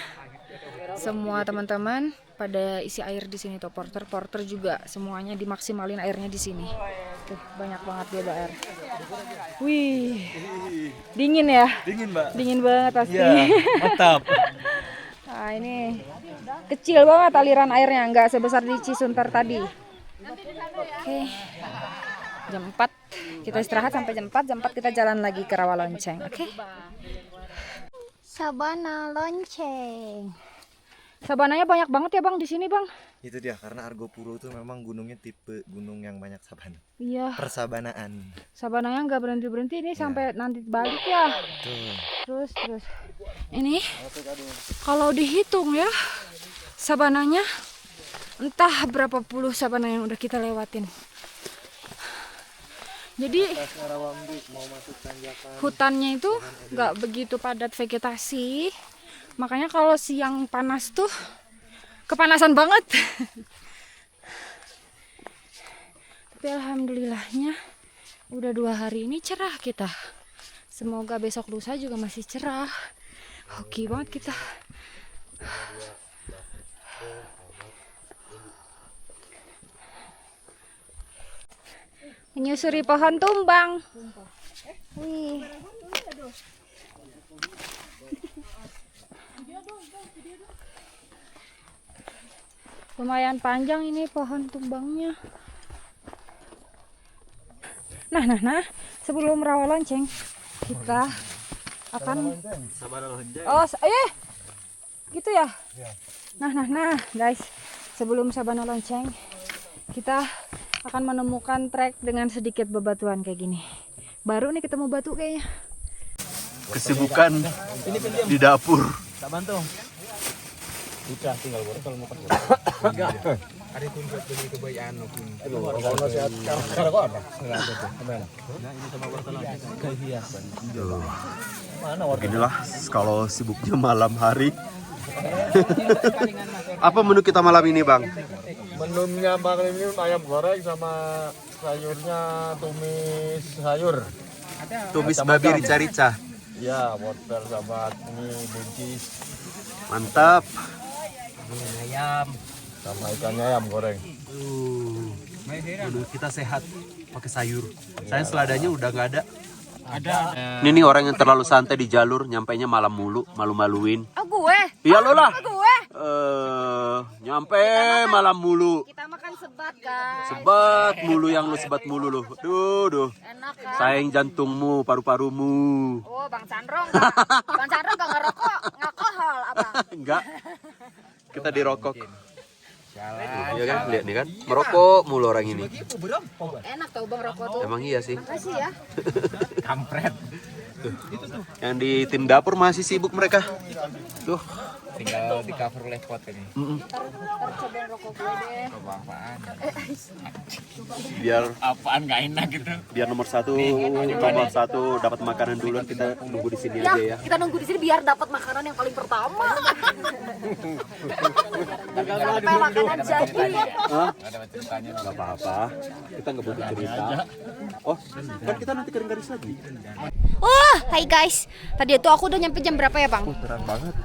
semua teman-teman pada isi air di sini tuh, porter juga semuanya dimaksimalin airnya di sini. Tuh banyak banget dia air. Wih, dingin ya? Dingin Mbak. Dingin banget pasti. Iya, mantap. Nah ini kecil banget aliran airnya, nggak sebesar di Cisunter tadi. Oke, jam 4 kita istirahat sampai jam 4. Jam 4 kita jalan lagi ke Rawa Lonceng. Oke. Sabana Lonceng. Sabananya banyak banget ya Bang di sini Bang. Itu dia, karena Argopuro itu memang gunungnya tipe gunung yang banyak sabana. Iya. Persabanaan. Sabananya nggak berhenti ini sampai nanti balik ya. Tuh. Terus. Ini kalau dihitung ya, sabananya entah berapa puluh sabana yang udah kita lewatin. Jadi hutannya itu nggak begitu padat vegetasi. Makanya kalau siang panas tuh kepanasan banget. Tapi alhamdulillahnya udah 2 hari ini cerah kita. Semoga besok lusa juga masih cerah. Hoki banget kita. Menyusuri pohon tumbang. Wih. Lumayan panjang ini pohon tumbangnya. Nah, sebelum rawa lonceng kita akan gitu ya. Nah, guys, sebelum sabana lonceng kita akan menemukan trek dengan sedikit bebatuan kayak gini. Baru nih ketemu batu kayaknya. Kesibukan di dapur. Tak bantu. Udah tinggal wortel mau pakai. Ada tunjuk begitu bayi anu pun. Kalau sehat sekarang kok apa? Nah, ini sama wortel kehiasan. Mana wortel? Inilah kalau sibuknya malam hari. Apa menu kita malam ini, Bang? Menunya malam ini ayam goreng sama sayurnya tumis sayur. Tumis babi rica-rica. Ya, wortel sama ini buncis. Mantap. Ayam sama ikannya ayam goreng. Menu kita sehat pakai sayur. Sayang seladanya udah nggak ada. Ini nih orang yang terlalu santai di jalur, nyampainya malam mulu, malu-maluin. Gue. Iya lo lah. Gue. Nyampe malam mulu. Kita makan sebat, guys. Sebat mulu yang lu sebat mulu lu. Duh. Enak kan? Sayang jantungmu, paru-parumu. Oh, Bang Chandro enggak. Bang Chandro enggak ngerokok, alkohol apa? Enggak. Kita dirokok. Iya kan, lihat nih kan, merokok mulu orang ini. Enak tau Bang rokok tuh. Emang iya sih. Makasih ya. Kampret. Tuh. Yang di tim dapur masih sibuk mereka. Tuh. Tinggal di cover oleh pot ini. Ntar cobain rokok gue deh. Coba apaan? Biar Apaan nggak enak gitu. biar nomor satu dapat makanan duluan, kita nunggu di sini Ya, aja ya. kita nunggu di sini biar dapat makanan yang paling pertama. Sampai makanan jadi. Hah? Nggak ada ceritanya. Gak apa-apa, kita nggak butuh cerita. Oh, kan kita nanti kering garis lagi. Oh, hai guys. Tadi itu aku udah nyampe jam berapa ya, Bang? Terang banget.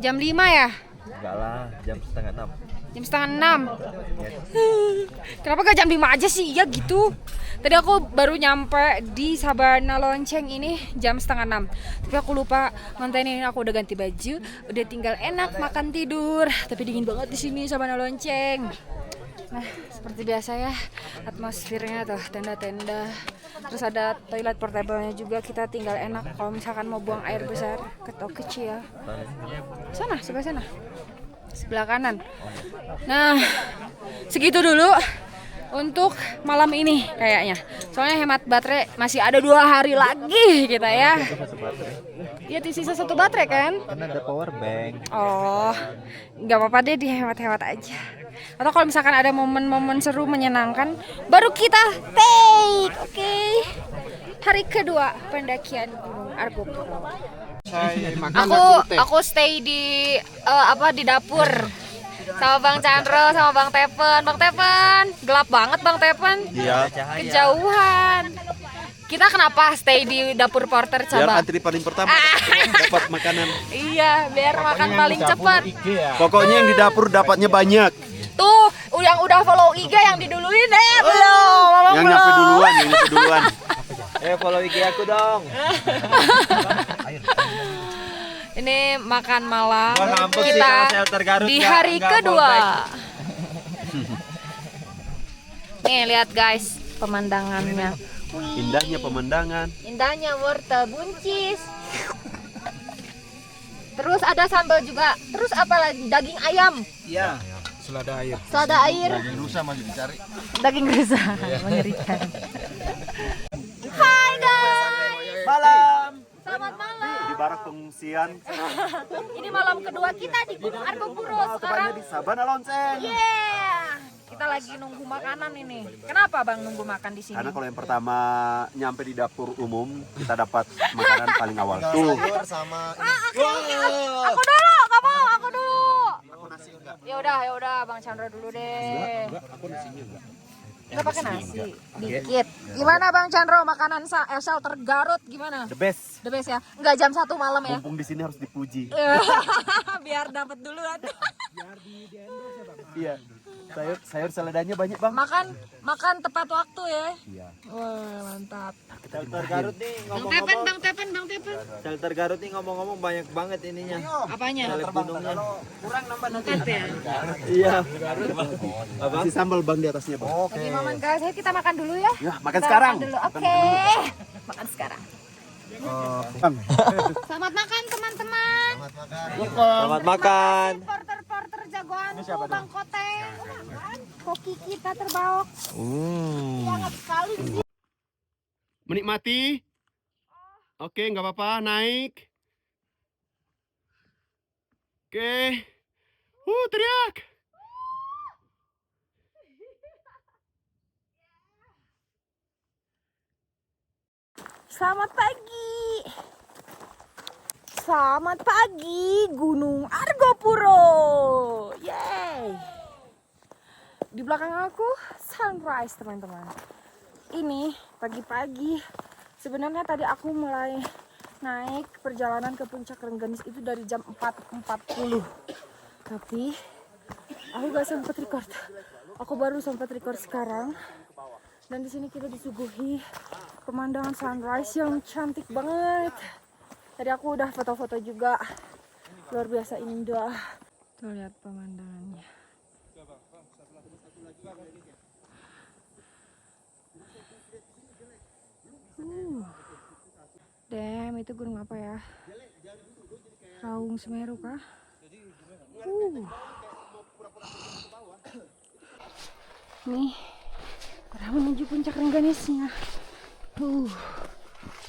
Jam 5 ya? Enggak lah, jam setengah 6. Jam setengah 6. Kenapa gak jam 5 aja sih? Iya gitu. Tadi aku baru nyampe di Sabana Lonceng ini jam setengah 6. Tapi aku lupa ngontenin, aku udah ganti baju, udah tinggal enak makan tidur. Tapi dingin banget di sini Sabana Lonceng. Nah, seperti biasa ya, atmosfernya tuh tenda-tenda. Terus ada toilet portable-nya juga, kita tinggal enak kalau misalkan mau buang air besar atau kecil. Sana, sebelah sana. Sebelah kanan. Nah, segitu dulu untuk malam ini kayaknya. Soalnya hemat baterai masih ada 2 hari lagi kita ya. Iya, sisa 1 baterai kan? Karena ada power bank. Oh, nggak apa-apa deh, dihemat-hemat aja. Atau kalau misalkan ada momen-momen seru menyenangkan, baru kita take. Oke. Hari kedua pendakian Gunung Argopuro. Aku stay di di dapur sama Bang Chandro sama Bang Tepen. Bang Tepen, gelap banget Bang Tepen. Iya. Kejauhan. Kita kenapa stay di dapur porter Biar coba? antri paling pertama dapat makanan. Iya, biar makan paling cepat. Pokoknya yang di dapur dapatnya banyak. Tuh, yang udah follow IG yang diduluin belum. Yang nyampe duluan. Follow IG aku dong. Ini makan malam ngambek sih kita kalau shelter Garut di nggak- hari nggak kedua. fallback. Nih lihat guys pemandangannya. Indahnya pemandangan. Indahnya wortel buncis. Terus ada sambal juga. Terus apa lagi? Daging ayam. Iya. Selada air. Selada air. Daging rusa masih dicari. Daging rusa. Mengerikan. Hai guys. Malam. Selamat malam. Di barak pengungsian. Ini malam kedua kita di Gunung Argopuro sekarang. Di Sabana Lonceng. Yeah. Kita lagi nunggu makanan ini. Kenapa Bang nunggu makan di sini? Karena kalau yang pertama nyampe di dapur umum, kita dapat makanan paling awal. Tuh. Sama Aku dulu, nggak mau, aku dulu. Ya udah, Bang Chandra dulu deh. Aku nasinya enggak. Nggak pakai nasi, dikit. Gimana Bang Chandra makanan shelter Garut gimana? The best. The best ya? Nggak jam 1 malam ya? Mumpung di sini harus dipuji. Biar dapat duluan. Iya. Sayur seledanya banyak, Bang. Makan tepat waktu ya? Iya. Wah, mantap. Shelter Garut nih Bang Tepen. Shelter Garut nih ngomong-ngomong banyak banget ininya. Apanya? Gunungnya. Kurang nambah ya? Iya. Apa? Si sambal Bang di atasnya, Bang. Oke, Maman guys, ayo kita makan dulu ya. Ya, makan Kita sekarang. Makan dulu. Oke. Makan sekarang. Selamat makan teman-teman. Selamat makan. Porter jagoan Bang Koteng. Koki kita terbawa. Sangat sekali di sini. Menikmati. Oke, nggak apa-apa, naik. Oke. Teriak. Selamat pagi Gunung Argopuro. Yeay. Di belakang aku sunrise teman-teman. Ini pagi-pagi. Sebenarnya tadi aku mulai naik perjalanan ke puncak Rengganis itu dari jam 4.40. Tapi aku gak sempat record. Aku baru sempat record sekarang. Dan di sini kita disuguhi pemandangan sunrise yang cantik banget. Tadi aku udah foto-foto juga. Luar biasa indah. Tuh lihat pemandangannya. Damn, itu gunung apa ya? Raung Semeru kah? Nih, udah menuju puncak Rengganisnya.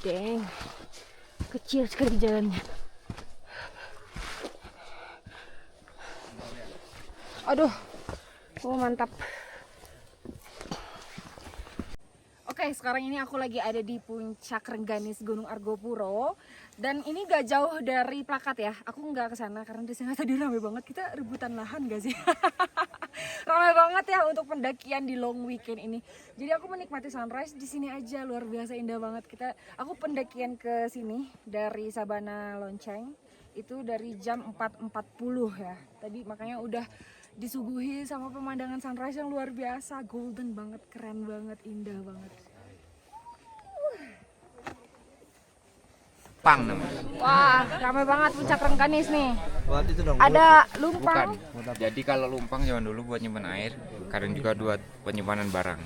Dang, kecil sekali jalannya. Aduh, mantap. Oke, sekarang ini aku lagi ada di puncak Rengganis Gunung Argopuro. Dan ini gak jauh dari Plakat ya. Aku nggak ke sana karena di sana tadi ramai banget. Kita rebutan lahan gak sih? Ramai banget ya untuk pendakian di long weekend ini. Jadi aku menikmati sunrise di sini aja, luar biasa indah banget. Aku pendakian ke sini dari Sabana Lonceng itu dari jam 4.40 ya. Tadi makanya udah disuguhi sama pemandangan sunrise yang luar biasa, golden banget, keren banget, indah banget. Pang namanya. Wah, ramai banget puncak Rengganis nih. Buat itu dong. Ada lumpang. Bukan. Jadi kalau lumpang zaman dulu buat nyimpan air, kadang juga buat penyimpanan barang.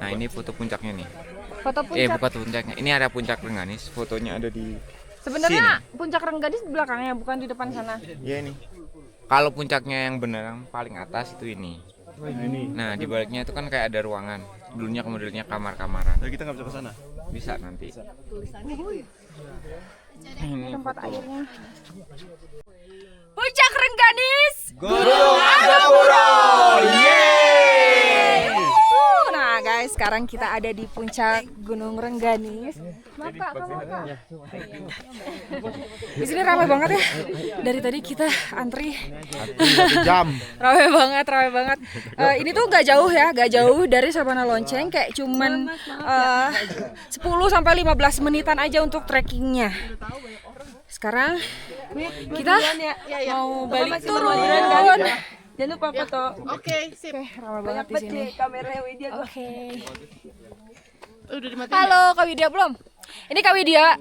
Nah ini foto puncaknya nih. Foto puncak. Bukan puncaknya. Ini ada puncak Rengganis. Fotonya ada di. Sebenarnya puncak Rengganis di belakangnya, bukan di depan sana. Ya ini. Kalau puncaknya yang benar yang paling atas itu ini. Nah di baliknya itu kan kayak ada ruangan. Dulunya kemudiannya kamar-kamaran. Jadi kita nggak bisa ke sana. Bisa nanti. Ini tempat airnya. Puncak Rengganis Gunung Argopuro. Nah guys, sekarang kita ada di puncak Gunung Rengganis. Mata. Di sini ramai banget ya. Dari tadi kita antri 1 jam. ramai banget. Ini tuh gak jauh dari Sabana Lonceng, kayak cuman 10 sampai 15 menitan aja untuk trekkingnya. Sekarang kita mau balik turun. Jangan lupa foto. Oke, sip. Ramai banget di sini. Oke. Udah dimatiin. Halo Kak Widya belum? Ini Kak Widya,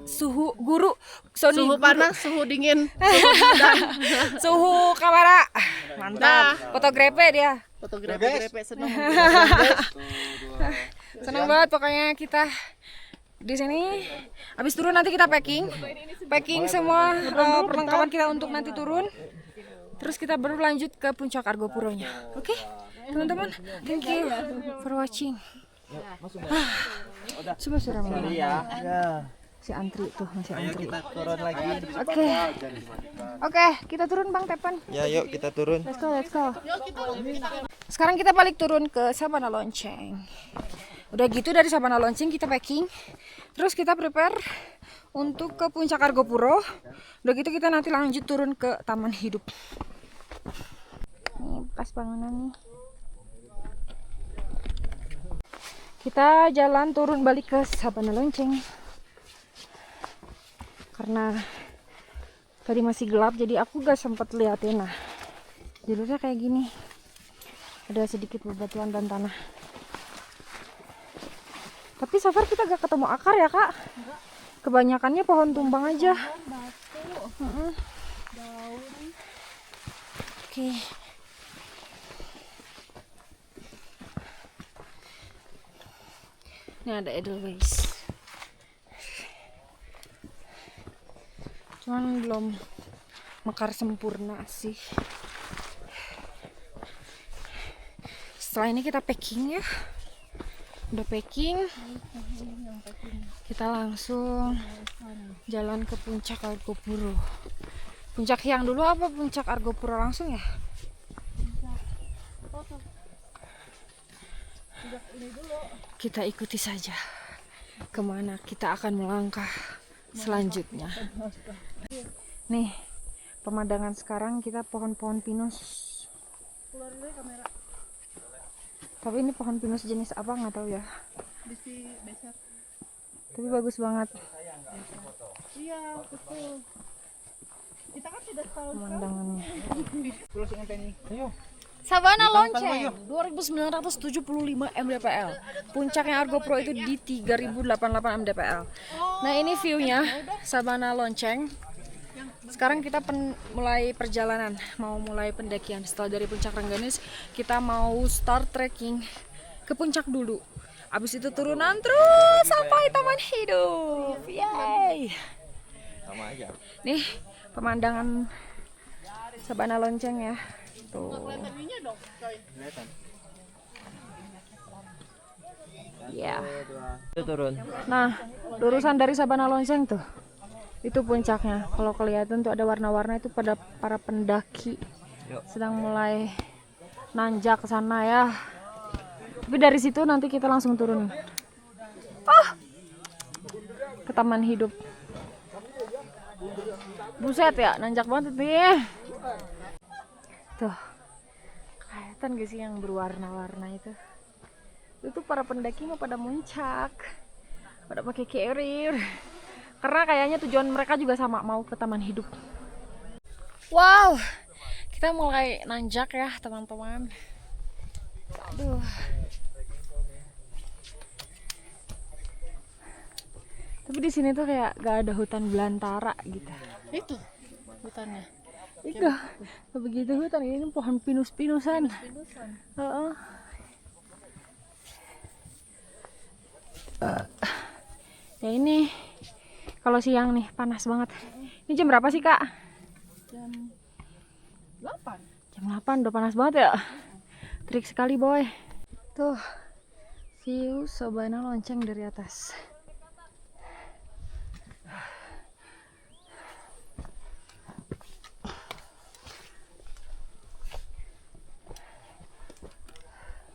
guru Sony. Suhu panas, suhu dingin, Suhu kamera. Mantap. Fotografer dia. fotografi seneng. Senang banget pokoknya kita di sini. Habis turun nanti kita packing semua perlengkapan kita untuk nanti turun. Terus kita baru lanjut ke puncak Argopuronya. Oke, teman-teman, thank you for watching. Cuma suram ya. Si antri tuh masih antri. Kita turun lagi. Oke, kita turun Bang Tepan. Ya, yuk kita turun. Let's go. Sekarang kita balik turun ke Sabana Lonceng. Udah gitu dari Sabana Lonceng kita packing. Terus kita prepare untuk ke puncak Argopuro. Udah gitu kita nanti lanjut turun ke Taman Hidup. Nih bekas bangunan nih. Kita jalan turun balik ke Sabana Lonceng. Karena tadi masih gelap jadi aku gak sempat liatin. Nah, jalurnya kayak gini. Ada sedikit bebatuan dan tanah. Tapi so far kita gak ketemu akar ya kak? Kebanyakannya pohon tumbang aja. Oke. Ini ada edelweiss. Cuman belum mekar sempurna sih. Setelah ini kita packing ya. Udah packing. Kita langsung jalan ke puncak Argopuro. Puncak Hyang dulu apa puncak Argopuro langsung ya? Kita ikuti saja kemana kita akan melangkah selanjutnya. Nih pemandangan sekarang kita pohon-pohon pinus. Tapi ini pohon pinus jenis apa nggak tahu ya. Tapi bagus banget. Iya betul. Kita kan tidak tahu pemandangannya. Ayo. Sabana Lonceng 2975 mdpl. Puncaknya Argopuro itu di 3088 mdpl. Nah ini viewnya Sabana Lonceng. Sekarang kita mulai perjalanan, mau mulai pendakian. Setelah dari puncak Rengganis kita mau start trekking ke puncak dulu. Abis itu turunan terus sampai Taman Hidup. Yeay. Sama aja. Nih pemandangan Sabana Lonceng ya. Tuh. Ya. Itu turun. Nah, lurusan dari Sabana Lonceng tuh. Itu puncaknya. Kalau kelihatan tuh ada warna-warna itu pada para pendaki sedang mulai nanjak ke sana ya. Tapi dari situ nanti kita langsung turun. Ke Taman Hidup. Buset ya, nanjak banget nih. Tuh. Kelihatan gak sih yang berwarna-warna itu? Itu para pendaki mau pada muncak. Pada pakai carrier. Karena kayaknya tujuan mereka juga sama, mau ke Taman Hidup. Wow. Kita mulai nanjak ya, teman-teman. Aduh. Tapi di sini tuh kayak gak ada hutan belantara gitu. itu hutannya. Enggak, begitu hutan ini pohon pinus-pinusan. Ya ini kalau siang nih panas banget. Ini jam berapa sih kak? Jam 8. Jam 8 udah panas banget ya. Trik sekali boy. Tuh view Sabana Lonceng dari atas.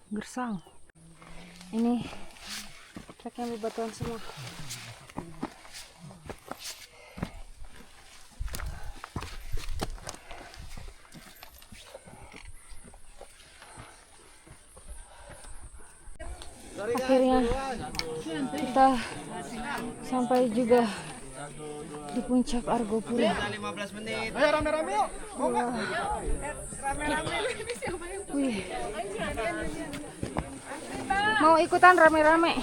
Gersang. Ini treknya bebatuan semua. Akhirnya kita sampai juga di puncak Argopuro. 15 menit. Ayo rame-rame yuk. Mau nggak? Wih. Mau ikutan rame-rame?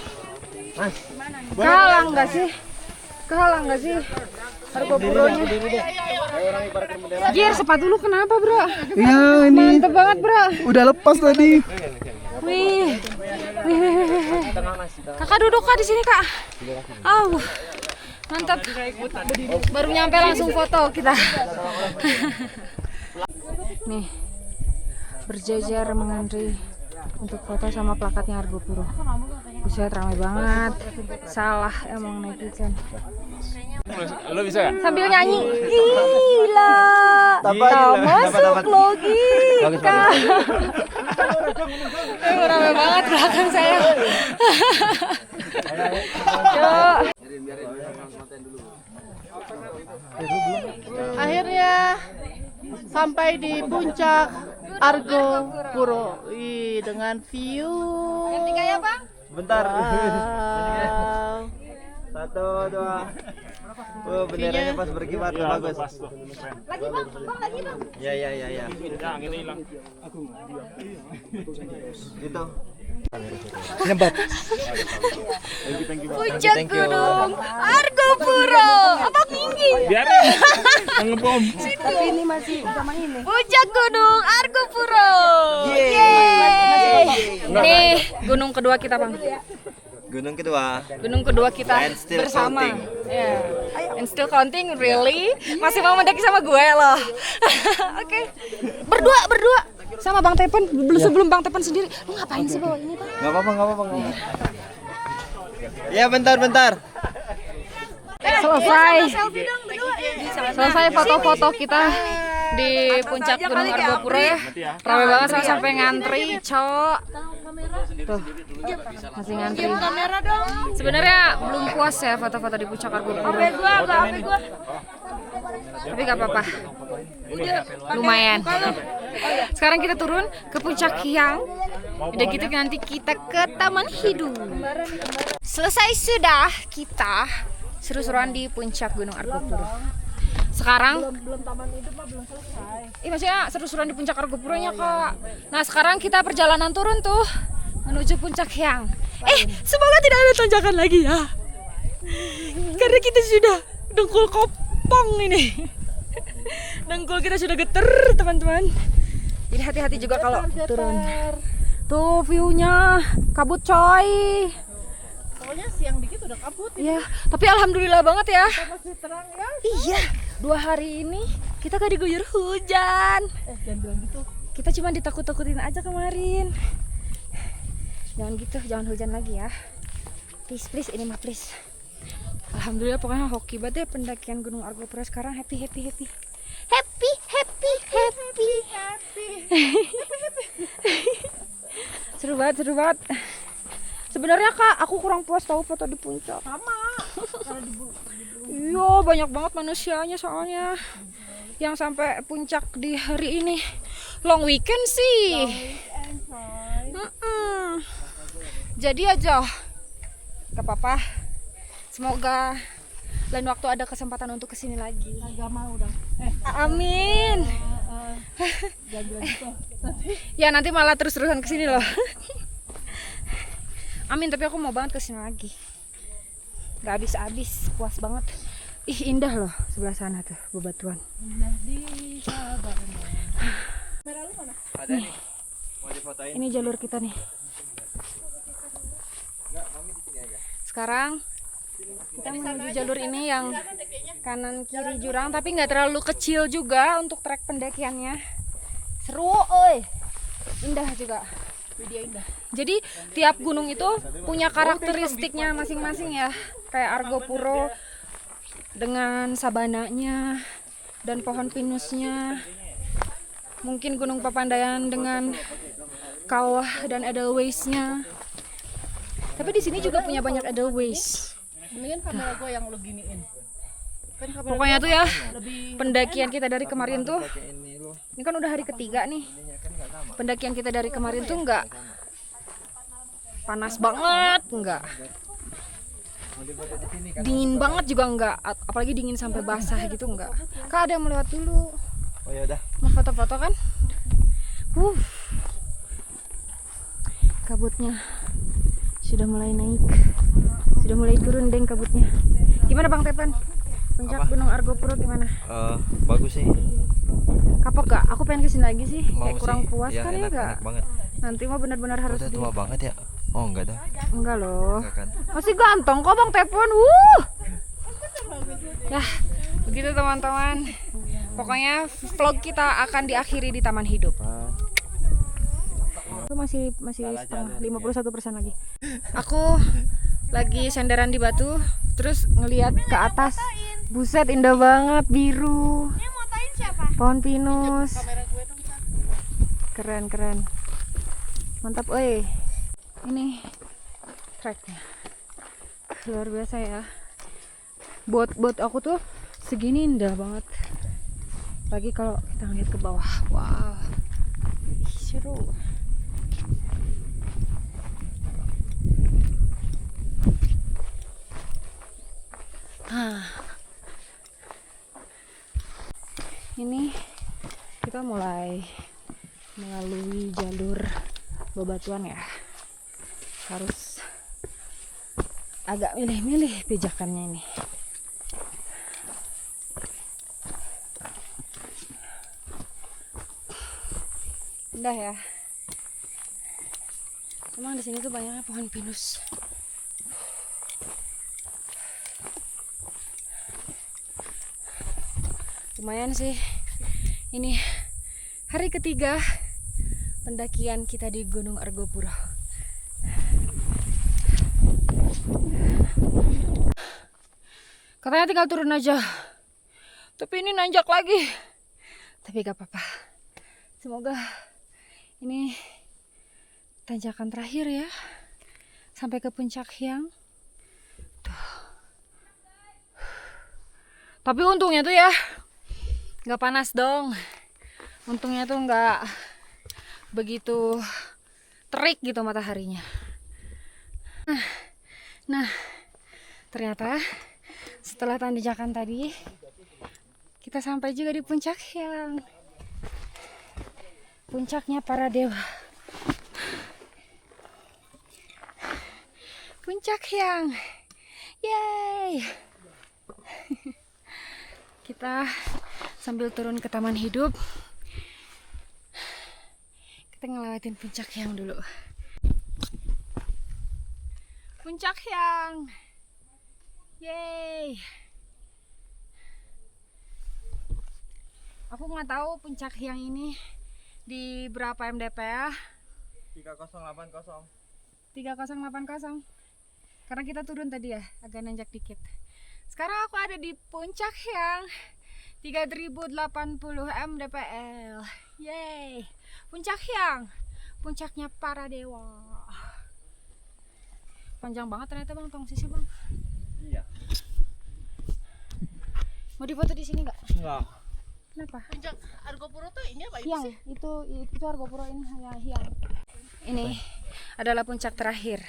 Kehalang nggak sih? Kehalang nggak sih? Argopuronya. Jir, sepatu lu kenapa bro? Iya ini. Mantep banget bro. Udah lepas tadi. Wih. Kakak duduk kak di sini kak. Mantap. Baru nyampe langsung foto kita. Nih. Berjajar mengantri untuk foto sama plakatnya Argopuro. Buset ramai banget. Salah emang netizen. Lo bisa ya? Sambil nyanyi. Gila. Tak masuk logika. Ramai banget belakang saya. Yuk. Akhirnya sampai di puncak Argo Puro. Wih, dengan view. Ganti gaya, Bang. Bentar. Wow. 1, 2. Oh, benderanya pas berkibar tuh bagus. Lagi, Bang. Bang, lagi, Bang. Ya. Jangan ini hilang. Gitu. Puncak Gunung Argo Puro. Apa tinggi? Biarin. Ngebom. Tapi ini masih sama ini. Puncak Gunung Argo Puro. Yeay. Nih, gunung kedua kita, Bang. Gunung kedua. Gunung kedua kita And still bersama. counting. Yeah. And still counting, really? Masih mau mendaki sama gue loh. Oke. Berdua sama Bang Tepen. Sebelum Bang Tepen sendiri. Lu ngapain sih bawa ini, Bang? Enggak apa-apa. Ya, bentar. Selesai foto-foto kita di puncak Gunung Argo Puro ya. Ramai banget sampai ngantri, Cok. Tuh. Masih ngantri. Sebenarnya belum puas ya foto-foto di puncak Argo Puro. Tapi gak apa-apa. Lumayan. Sekarang kita turun ke puncak Hyang. Udah gitu nanti kita ke Taman Hidu. Selesai sudah kita seru-seruan di puncak Gunung Argo Puro. Sekarang belum Taman Hidu mah belum selesai. Maksudnya seru-seruan di puncak Argo Puronya, Kak. Nah, sekarang kita perjalanan turun tuh menuju puncak Hyang. Semoga tidak ada tanjakan lagi ya. Karena kita sudah dengkul kopong ini. Dengkul kita sudah geter, teman-teman. Jadi hati-hati juga kalau turun. Tuh view-nya kabut, coy. Pokoknya siang dikit udah kabut. Iya, tapi alhamdulillah banget ya. Masih terang ya. Iya, 2 hari ini kita gak diguyur hujan. Jangan bilang gitu. Kita cuma ditakut-takutin aja kemarin. Jangan gitu, jangan hujan lagi ya. Please, ini mah please. Alhamdulillah pokoknya hoki banget ya pendakian Gunung Argo Puro sekarang. Happy. Seru banget. Sebenarnya, Kak, aku kurang puas tahu foto di puncak. Sama. Iya, banyak banget manusianya soalnya. Yang sampai puncak di hari ini. Long weekend sih. Jadi aja. Gak apa-apa. Semoga lain waktu ada kesempatan untuk kesini lagi. Gak mau dong. Amin. Jangan bilang gitu. Ya nanti malah terus-terusan kesini loh. Amin, tapi aku mau banget kesini lagi. Gak habis-habis, puas banget. Ih, indah loh sebelah sana tuh bebatuan. Indah di Sabana. Merah lu mana? Ada nih. Mau difotoin? Ini jalur kita nih. Sekarang kita menuju jalur ini yang kanan kiri jurang, tapi nggak terlalu kecil juga untuk trek pendakiannya. Seru, oi. Indah juga. Jadi tiap gunung itu punya karakteristiknya masing-masing ya. Kayak Argo Puro dengan sabananya dan pohon pinusnya. Mungkin Gunung Papandayan dengan kawah dan edelweissnya. Tapi di sini juga punya banyak edelweiss. Ini kan kamera gue yang lo giniin. Kan kamera Pokoknya tuh ya, lebih pendakian kita dari kemarin tuh, ini kan udah hari ketiga nih. Pendakian kita dari kemarin tuh nggak panas banget, nggak dingin banget juga nggak, apalagi dingin sampai basah gitu nggak. Kak, ada yang mau lewat dulu. Oh ya udah. Mau foto-foto kan? Kabutnya sudah mulai naik, sudah mulai turun deng kabutnya. Gimana Bang Tepen? Puncak Gunung Argo Puro gimana? Bagus sih. Kapok gak? Aku pengen kesini lagi sih. Mau Kayak kurang sih. puas Ya, kan ya enak gak? banget. Nanti mah benar-benar harus Udah tua banget ya? Oh enggak dah. Enggak loh. Enggak kan? Masih ganteng kok Bang Tepen. Ya, begitu teman-teman. Pokoknya vlog kita akan diakhiri di Taman Hidup. Itu masih setengah, 51% lagi. Aku lagi senderan di batu, terus ngelihat ke atas. Buset, indah banget, biru. Pohon pinus. Keren. Mantap, oi. Ini treknya. Luar biasa ya. Bot aku tuh segini indah banget. Lagi kalau kita ngeliat ke bawah. Wow. seru. Ini kita mulai melalui jalur bebatuan ya. Harus agak milih-milih pijakannya ini. Indah ya. Emang di sini tuh banyaknya pohon pinus. Lumayan sih. Ini hari ketiga pendakian kita di Gunung Argopuro. Katanya tinggal turun aja, tapi ini nanjak lagi. Tapi gak apa-apa. Semoga ini tanjakan terakhir ya, sampai ke puncak Hyang. Tuh. Tapi untungnya tuh ya nggak panas dong. Untungnya tuh nggak begitu terik gitu mataharinya. Nah, ternyata setelah tanjakan tadi kita sampai juga di puncak Hyang. Puncaknya para dewa. Puncak Hyang. Yeay. Kita sambil turun ke Taman Hidup, kita ngelewatin puncak Hyang dulu. Puncak Hyang. Yeay. Aku nggak tahu puncak Hyang ini di berapa mdp ya? 3080. 3080. Karena kita turun tadi ya, agak nanjak dikit. Sekarang aku ada di puncak Hyang 3080 mdpl. Yeay. Puncak Hyang, puncaknya para dewa. Panjang banget ternyata bang, tong sisi bang. Iya. Mau difoto di sini nggak? Enggak. Kenapa? Puncak Argopuro tuh ini apa Hyang, sih? itu Argopuro ini Hyang. Ini adalah puncak terakhir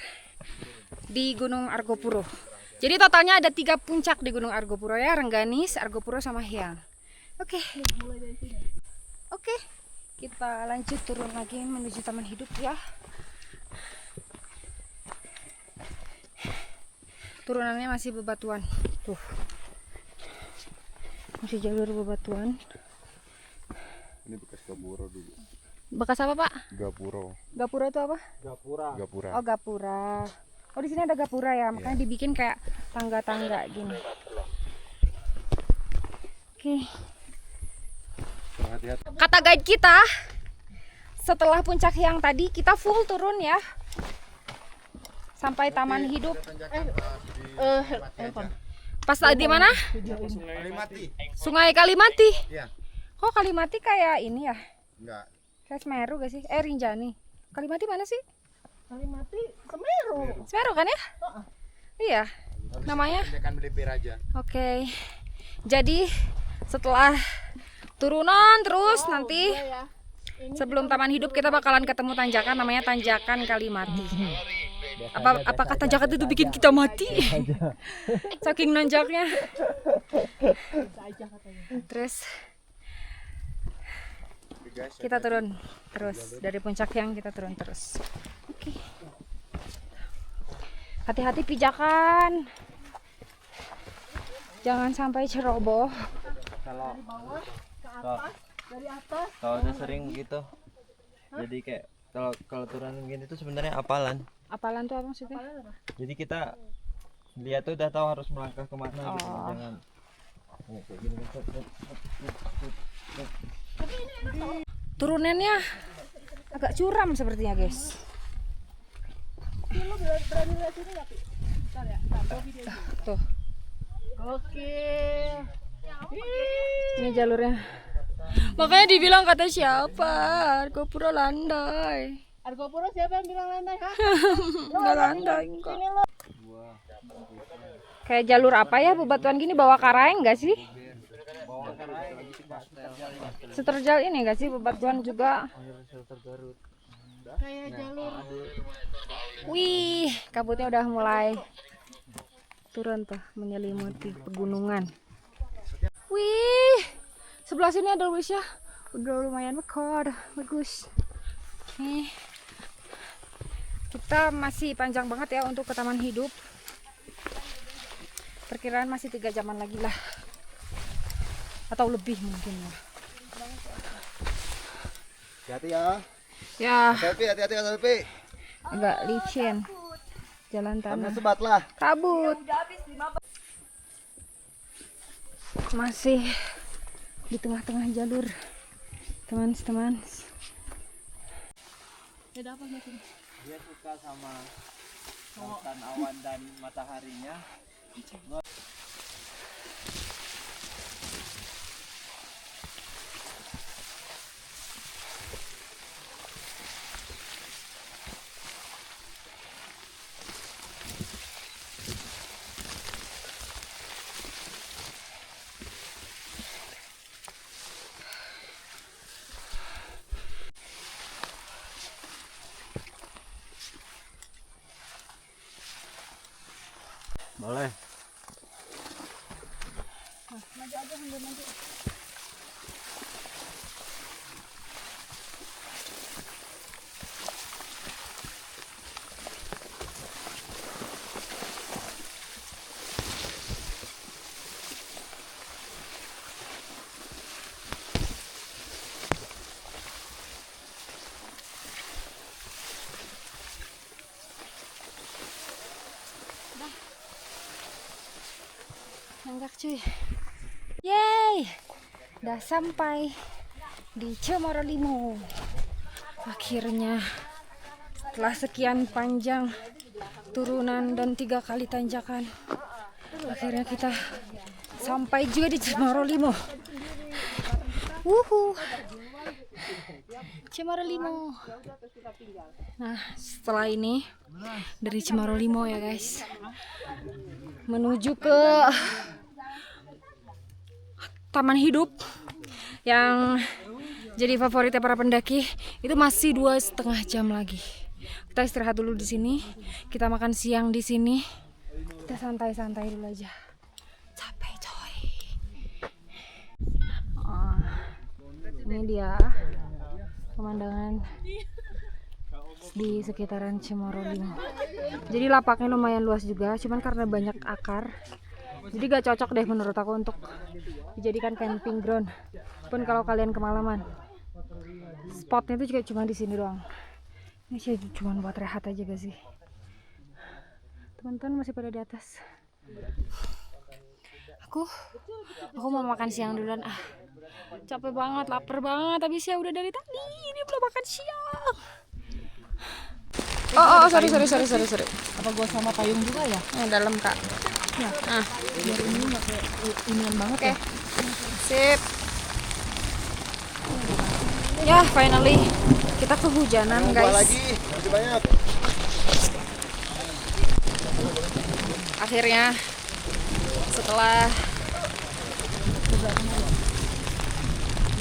di Gunung Argopuro. Jadi totalnya ada 3 puncak di Gunung Argopuro ya, Rengganis, Argopuro sama Hyang. Oke. Oke. Kita lanjut turun lagi menuju Taman Hidup ya. Turunannya masih bebatuan. Tuh. Masih jalur bebatuan. Ini bekas Gapura dulu. Bekas apa, Pak? Gapura. Gapura itu apa? Gapura. Oh, gapura. Oh, di sini ada gapura ya, makanya dibikin kayak tangga-tangga gini. Oke. Kata guide kita, setelah puncak Hyang tadi kita full turun ya. Sampai Taman Hidup. Pas di mana? Kalimati. Sungai Kalimati. Iya. Kok Kalimati kayak ini ya? Enggak. Kayak Semeru gak sih? Rinjani. Kalimati mana sih? Kalimati Semeru. Semeru kan ya? Iya. Namanya? Tanjakan BDP Raja. Oke. Jadi setelah turunan terus nanti sebelum Taman Hidup kita bakalan ketemu tanjakan namanya Tanjakan Kalimati. Apakah tanjakan itu bikin kita mati? Saking nanjaknya. Terus kita turun terus dari puncak Hyang, kita turun terus. Oke. Hati-hati pijakan. Jangan sampai ceroboh. Kalau Dari atas. kalau udah sering begitu, jadi kayak kalau turun gini tuh sebenarnya apalan. Apalan tuh apa maksudnya? Jadi kita lihat tuh udah tahu harus melangkah kemana gitu. Jangan kayak gini. Turunannya agak curam sepertinya, guys. Tuh. Oke. Ini jalurnya. Makanya dibilang kata siapa? Argopuro landai. Argopuro siapa yang bilang landai? Hah? Enggak landai enggak. Kayak jalur apa ya bebatuan gini, bawa karaeng enggak sih? Seterjal ini gak sih bebatuan juga? Kayak jalur. Wih, kabutnya udah mulai turun tuh menyelimuti pegunungan. Wih, sebelah sini ada Luisya. Udah lumayan mekar, bagus. Nih, kita masih panjang banget ya untuk ke Taman Hidup. Perkiraan masih 3 jaman lagi lah, atau lebih mungkin ya. Hati-hati ya. Ya, Hati-hati Kak Selvi. agak licin jalan tanah. Sebat lah. Kabut. Masih di tengah-tengah jalur, teman-teman. Dia suka sama lautan awan dan mataharinya. Boleh. Nanggak cuy. Yeay, udah sampai di Cemoro Limo. Akhirnya setelah sekian panjang turunan dan 3 kali tanjakan, akhirnya kita sampai juga di Cemoro Limo. Wuhu, Cemoro Limo. Nah, setelah ini dari Cemoro Limo ya guys, menuju ke Taman Hidup yang jadi favoritnya para pendaki, itu masih 2,5 jam lagi. Kita istirahat dulu di sini, kita makan siang di sini, kita santai-santai dulu aja. Capek coy. Oh, ini dia pemandangan di sekitaran Cemoro Limo. Jadi lapaknya lumayan luas juga, cuman karena banyak akar, jadi gak cocok deh menurut aku untuk dijadikan camping ground. Pun kalau kalian kemalaman, spotnya itu juga cuma di sini doang. Ini sih cuma buat rehat aja gak sih? Teman-teman masih pada di atas. Aku mau makan siang duluan. Capek banget, lapar banget. Habis ya udah dari tadi ini belum makan siang. Oh, sorry. Apa gua sama payung juga ya? Dalam kak. Ya. Biar ini nggak kayak inian banget Oke. ya. Sip. Ya, finally kita kehujanan guys. Lagi, masih banyak. Akhirnya setelah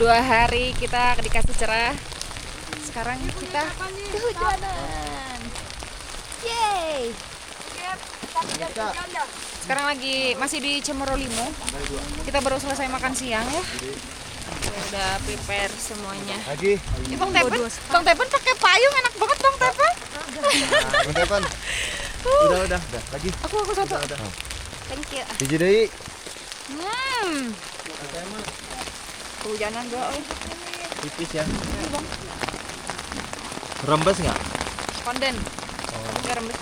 2 hari kita dikasih cerah, sekarang kita kehujanan. Yeay. Sekarang masih di Cemoro Limo. Kita baru selesai makan siang ya. Udah prepare semuanya. Lagi. Bang Tepen pakai payung, enak banget Bang Tepen. Bang Tepen. Udah. Lagi. Aku satu. Thank you. Hiji deui. Kehujanan gak? Tipis ya. Rembes nggak? Konden. Nggak rembes.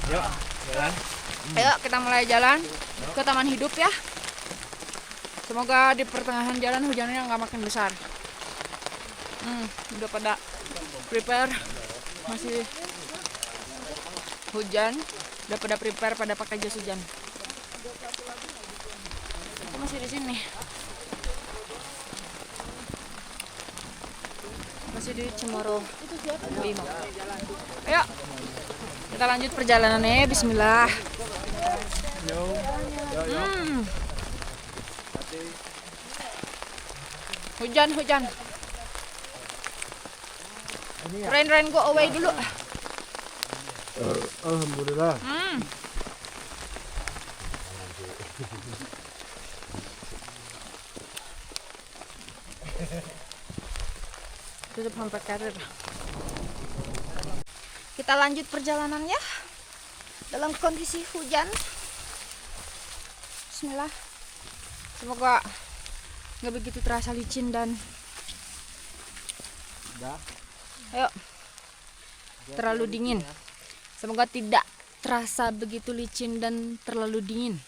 Yuk, jalan. Ayo kita mulai jalan ke Taman Hidup ya. Semoga di pertengahan jalan hujannya nggak makin besar. Udah pada prepare, masih hujan, udah pada prepare pada pakai jas hujan. Aku masih di sini. Masih di Cemoro Limo. Ayo kita lanjut perjalanannya. Bismillah. Hujan. Rain go away dulu. Alhamdulillah. Tutup sampai karir. Kita lanjut perjalanannya dalam kondisi hujan. Bismillah. Semoga nggak begitu terasa licin dan ayo terlalu dingin. Semoga tidak terasa begitu licin dan terlalu dingin.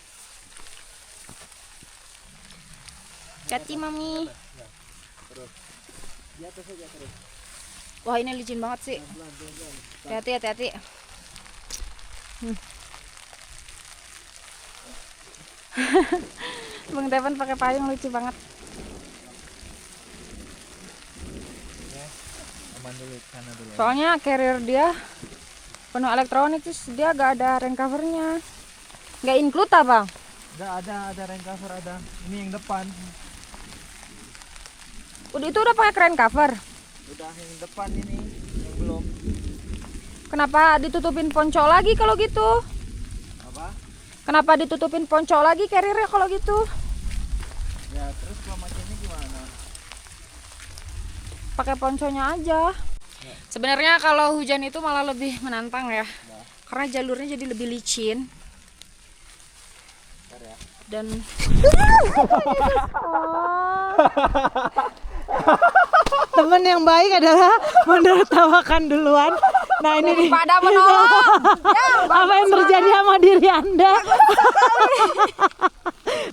Hati mami. Wah ini licin banget sih. Hati-hati. Bang Devan pakai payung lucu banget. Soalnya carrier dia penuh elektronik, terus dia gak ada rain covernya. Gak include apa? Ada rain cover ada. Ini yang depan. Itu udah pakai rain cover. Udah yang depan ini yang belum. Kenapa ditutupin ponco lagi kalau gitu? Apa? Kenapa ditutupin ponco lagi carriernya kalau gitu? Ya terus kalau macam ini gimana? Pakai ponconya aja. Sebenarnya kalau hujan itu malah lebih menantang ya. Karena jalurnya jadi lebih licin. Dan Teman yang baik adalah menertawakan duluan. Nah ini pada menolong. apa yang terjadi sama diri Anda?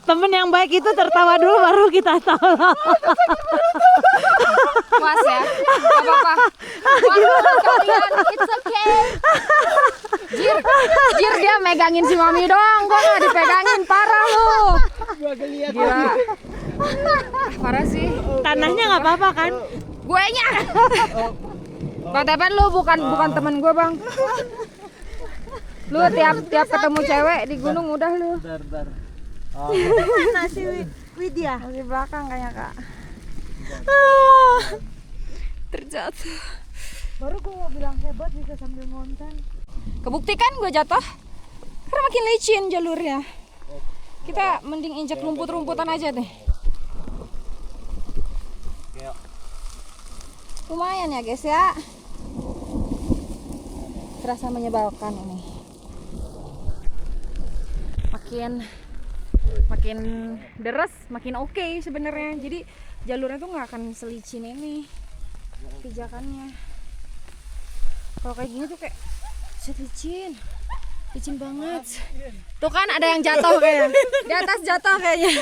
Temen yang baik itu tertawa dulu baru kita tolong. Puas ya? Gak apa-apa. Kalian, it's okay. Jir dia megangin si mami doang, gua gak dipegangin, parah lu. Gila. Parah sih. Tanahnya nggak apa-apa kan? Guenya. Bang Tepan lu bukan temen gue bang. Lu tiap ketemu cewek di gunung udah lu. Mana si Widya? Di belakang kayaknya kak. Terjatuh. Baru gue mau bilang hebat bisa sambil ngonten. Kebuktikan gue jatuh. Karena makin licin jalurnya. Kita mending injek rumput-rumputan aja deh. Lumayan ya guys ya. Terasa menyebalkan ini. Makin deres, makin oke sebenarnya. Jadi jalurnya tuh nggak akan selicin ini pijakannya. Kalau kayak gini tuh kayak licin banget. Tuh kan ada yang jatuh kayaknya. Di atas jatuh kayaknya.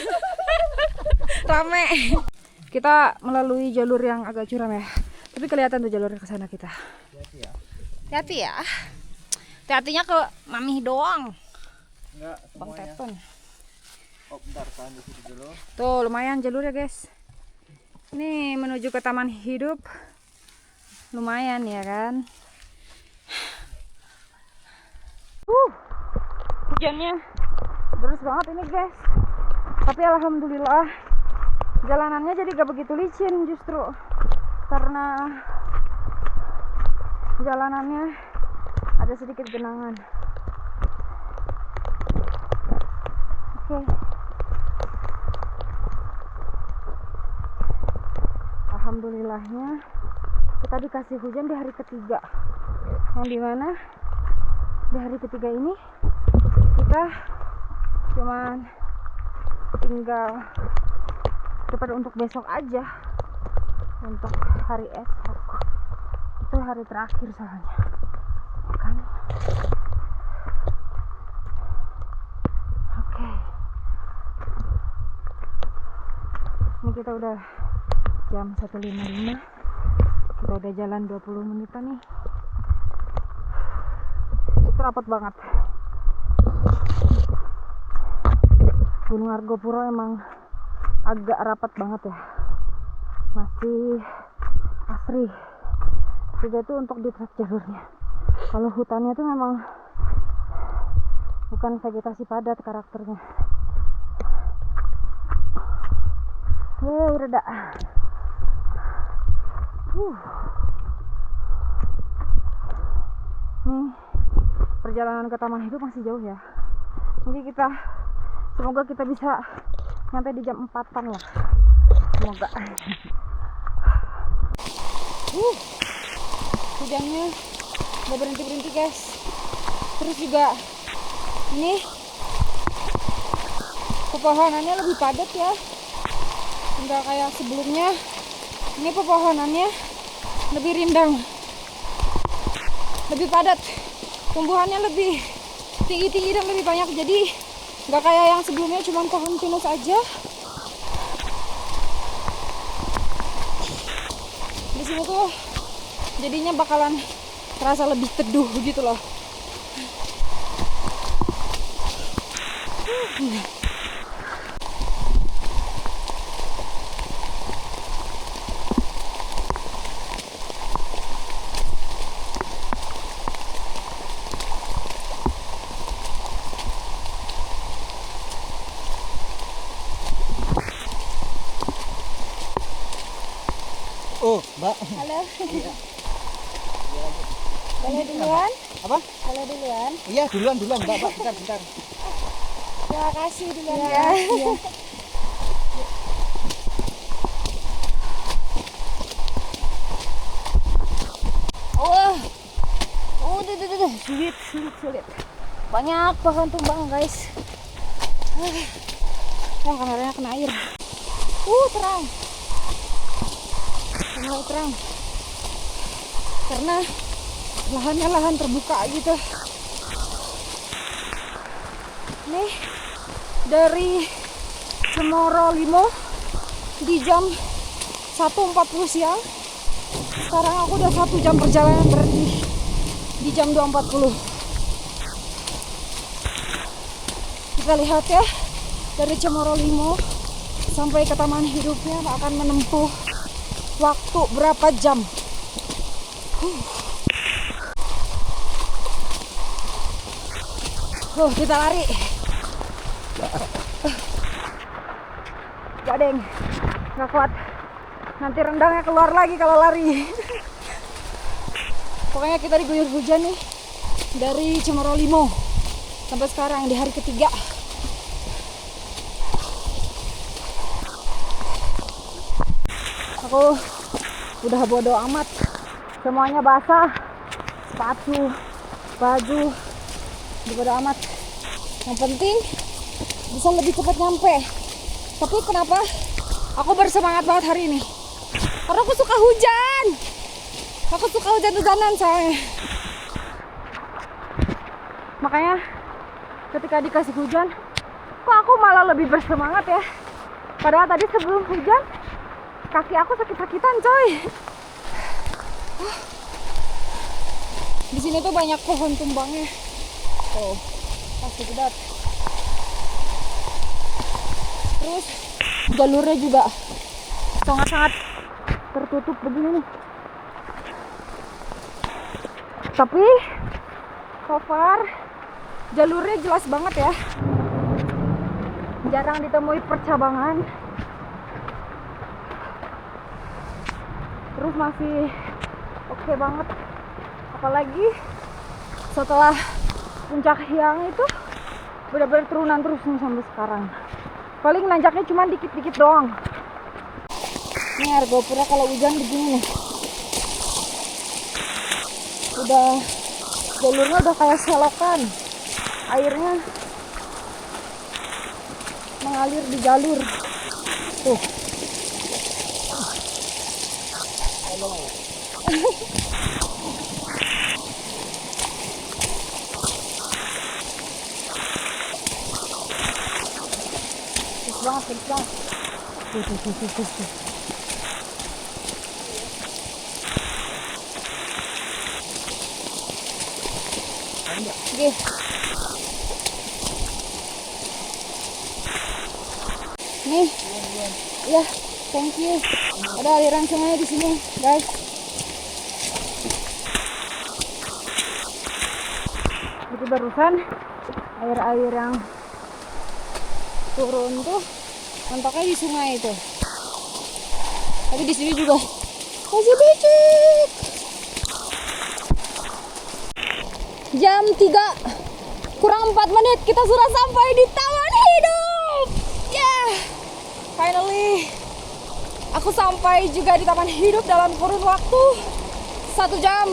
Rame. Kita melalui jalur yang agak curam ya. Tapi kelihatan tuh jalurnya ke sana kita. Hati ya. Hati-hatinya ke mami doang. Enggak, Bang Tepen. Oh, bentar, tahan di situ dulu. Tuh lumayan jalurnya guys. Ini menuju ke taman hidup. Lumayan ya kan. Hujannya deras banget ini guys. Tapi alhamdulillah jalanannya jadi gak begitu licin justru. Karena jalanannya ada sedikit genangan. Oke. Alhamdulillahnya kita dikasih hujan di hari ketiga. Yang dimana di hari ketiga ini kita cuman tinggal cepat untuk besok aja. Untuk hari esok itu hari terakhir soalnya kan. Oke. Ini kita udah jam 1.55. Kita udah jalan 20 menitan nih. Itu rapat banget. Gunung Argopuro emang agak rapat banget ya. Masih asri. Sudah tuh untuk di track jalurnya. Kalau hutannya tuh memang bukan vegetasi padat karakternya. Reda. Nih, perjalanan ke Taman Hidup masih jauh ya. Mungkin semoga kita bisa sampai di jam 4-an lah. Semoga. Hujannya nggak berhenti guys. Terus juga ini pepohonannya lebih padat ya, nggak kayak sebelumnya. Ini pepohonannya lebih rindang, lebih padat, tumbuhannya lebih tinggi dan lebih banyak. Jadi nggak kayak yang sebelumnya cuma pohon pinus aja. Di sini tuh jadinya bakalan terasa lebih teduh gitu loh. Oh, Mbak. Halo. Boleh duluan? Apa? Boleh duluan? Iya, duluan, Mbak. Bentar. Terima kasih duluan ya. Iya. Sulit. Banyak pohon tumbang guys. Kameranya kena air. Terang. Mulai terang. Karena lahannya lahan terbuka gitu. Nih dari Cemoro Limo di jam 1.40 siang. Sekarang aku udah 1 jam perjalanan berhenti di jam 2.40. Kita lihat ya, dari Cemoro Limo sampai ke Taman Hidupnya akan menempuh waktu berapa jam. Kita lari. Gak deng, gak kuat. Nanti rendangnya keluar lagi kalau lari. Pokoknya kita diguyur hujan nih dari Cemoro Limo sampai sekarang di hari ketiga. Aku udah bodo amat, semuanya basah, sepatu, baju, bodo amat. Yang penting bisa lebih cepat nyampe. Tapi kenapa aku bersemangat banget hari ini? Karena aku suka hujan. Aku suka hujan-hujanan soalnya. Makanya ketika dikasih hujan, kok aku malah lebih bersemangat ya. Padahal tadi sebelum hujan kaki aku sakit-sakitan coy. Di sini tuh banyak pohon tumbangnya. Pasti gedat. Terus jalurnya juga sangat-sangat tertutup begini nih. Tapi so far jalurnya jelas banget ya. Jarang ditemui percabangan. Terus masih oke banget. Apalagi setelah puncak Hyang itu benar-benar turunan terus nih sampai sekarang. Paling nanjaknya cuma dikit-dikit doang. Ini Argopuro kalau hujan begini nih. Udah jalurnya udah kayak selokan. Airnya mengalir di jalur. Tuh. Pedes banget. Tuh. Oke. Nih. Ya, thank you. Ada aliran sungai di sini, guys. Itu barusan air-air yang turun tuh mentoknya di sungai itu. Tapi di sini juga Masih becek. Jam 3 kurang 4 menit kita sudah sampai di Taman Hidup. Yeah, finally aku sampai juga di Taman Hidup dalam kurun waktu 1 jam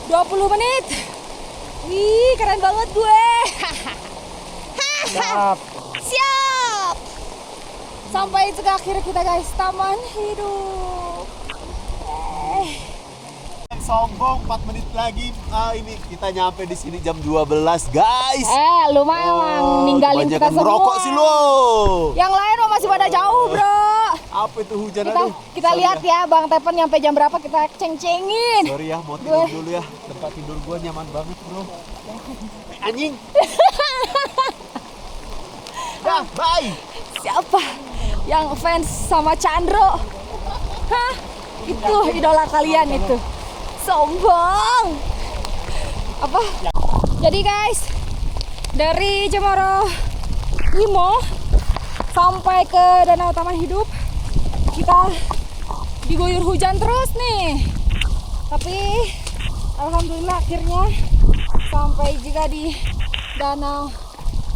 20 menit. Wih, keren banget gue. Siap. Sampai juga akhirnya kita guys, Taman Hidup. Sombong 4 menit lagi. Ini kita nyampe di sini jam 12, guys. Lu mah emang ninggalin kita semua. Merokok sih lo. Yang lain mah masih pada jauh, bro. Apa itu hujan? Kita lihat ya Bang Tepen nyampe jam berapa, kita ceng-cengin. Sorry ya, mau tidur dulu ya. Tempat tidur gua nyaman banget, bro. Anjing. Dah, bye. Siapa yang fans sama Chandro? Hah? Itu idola kalian itu. Sombong. Apa? Jadi guys, dari Cemoro Limo sampai ke Danau Taman Hidup kita diguyur hujan terus nih. Tapi alhamdulillah akhirnya sampai juga di Danau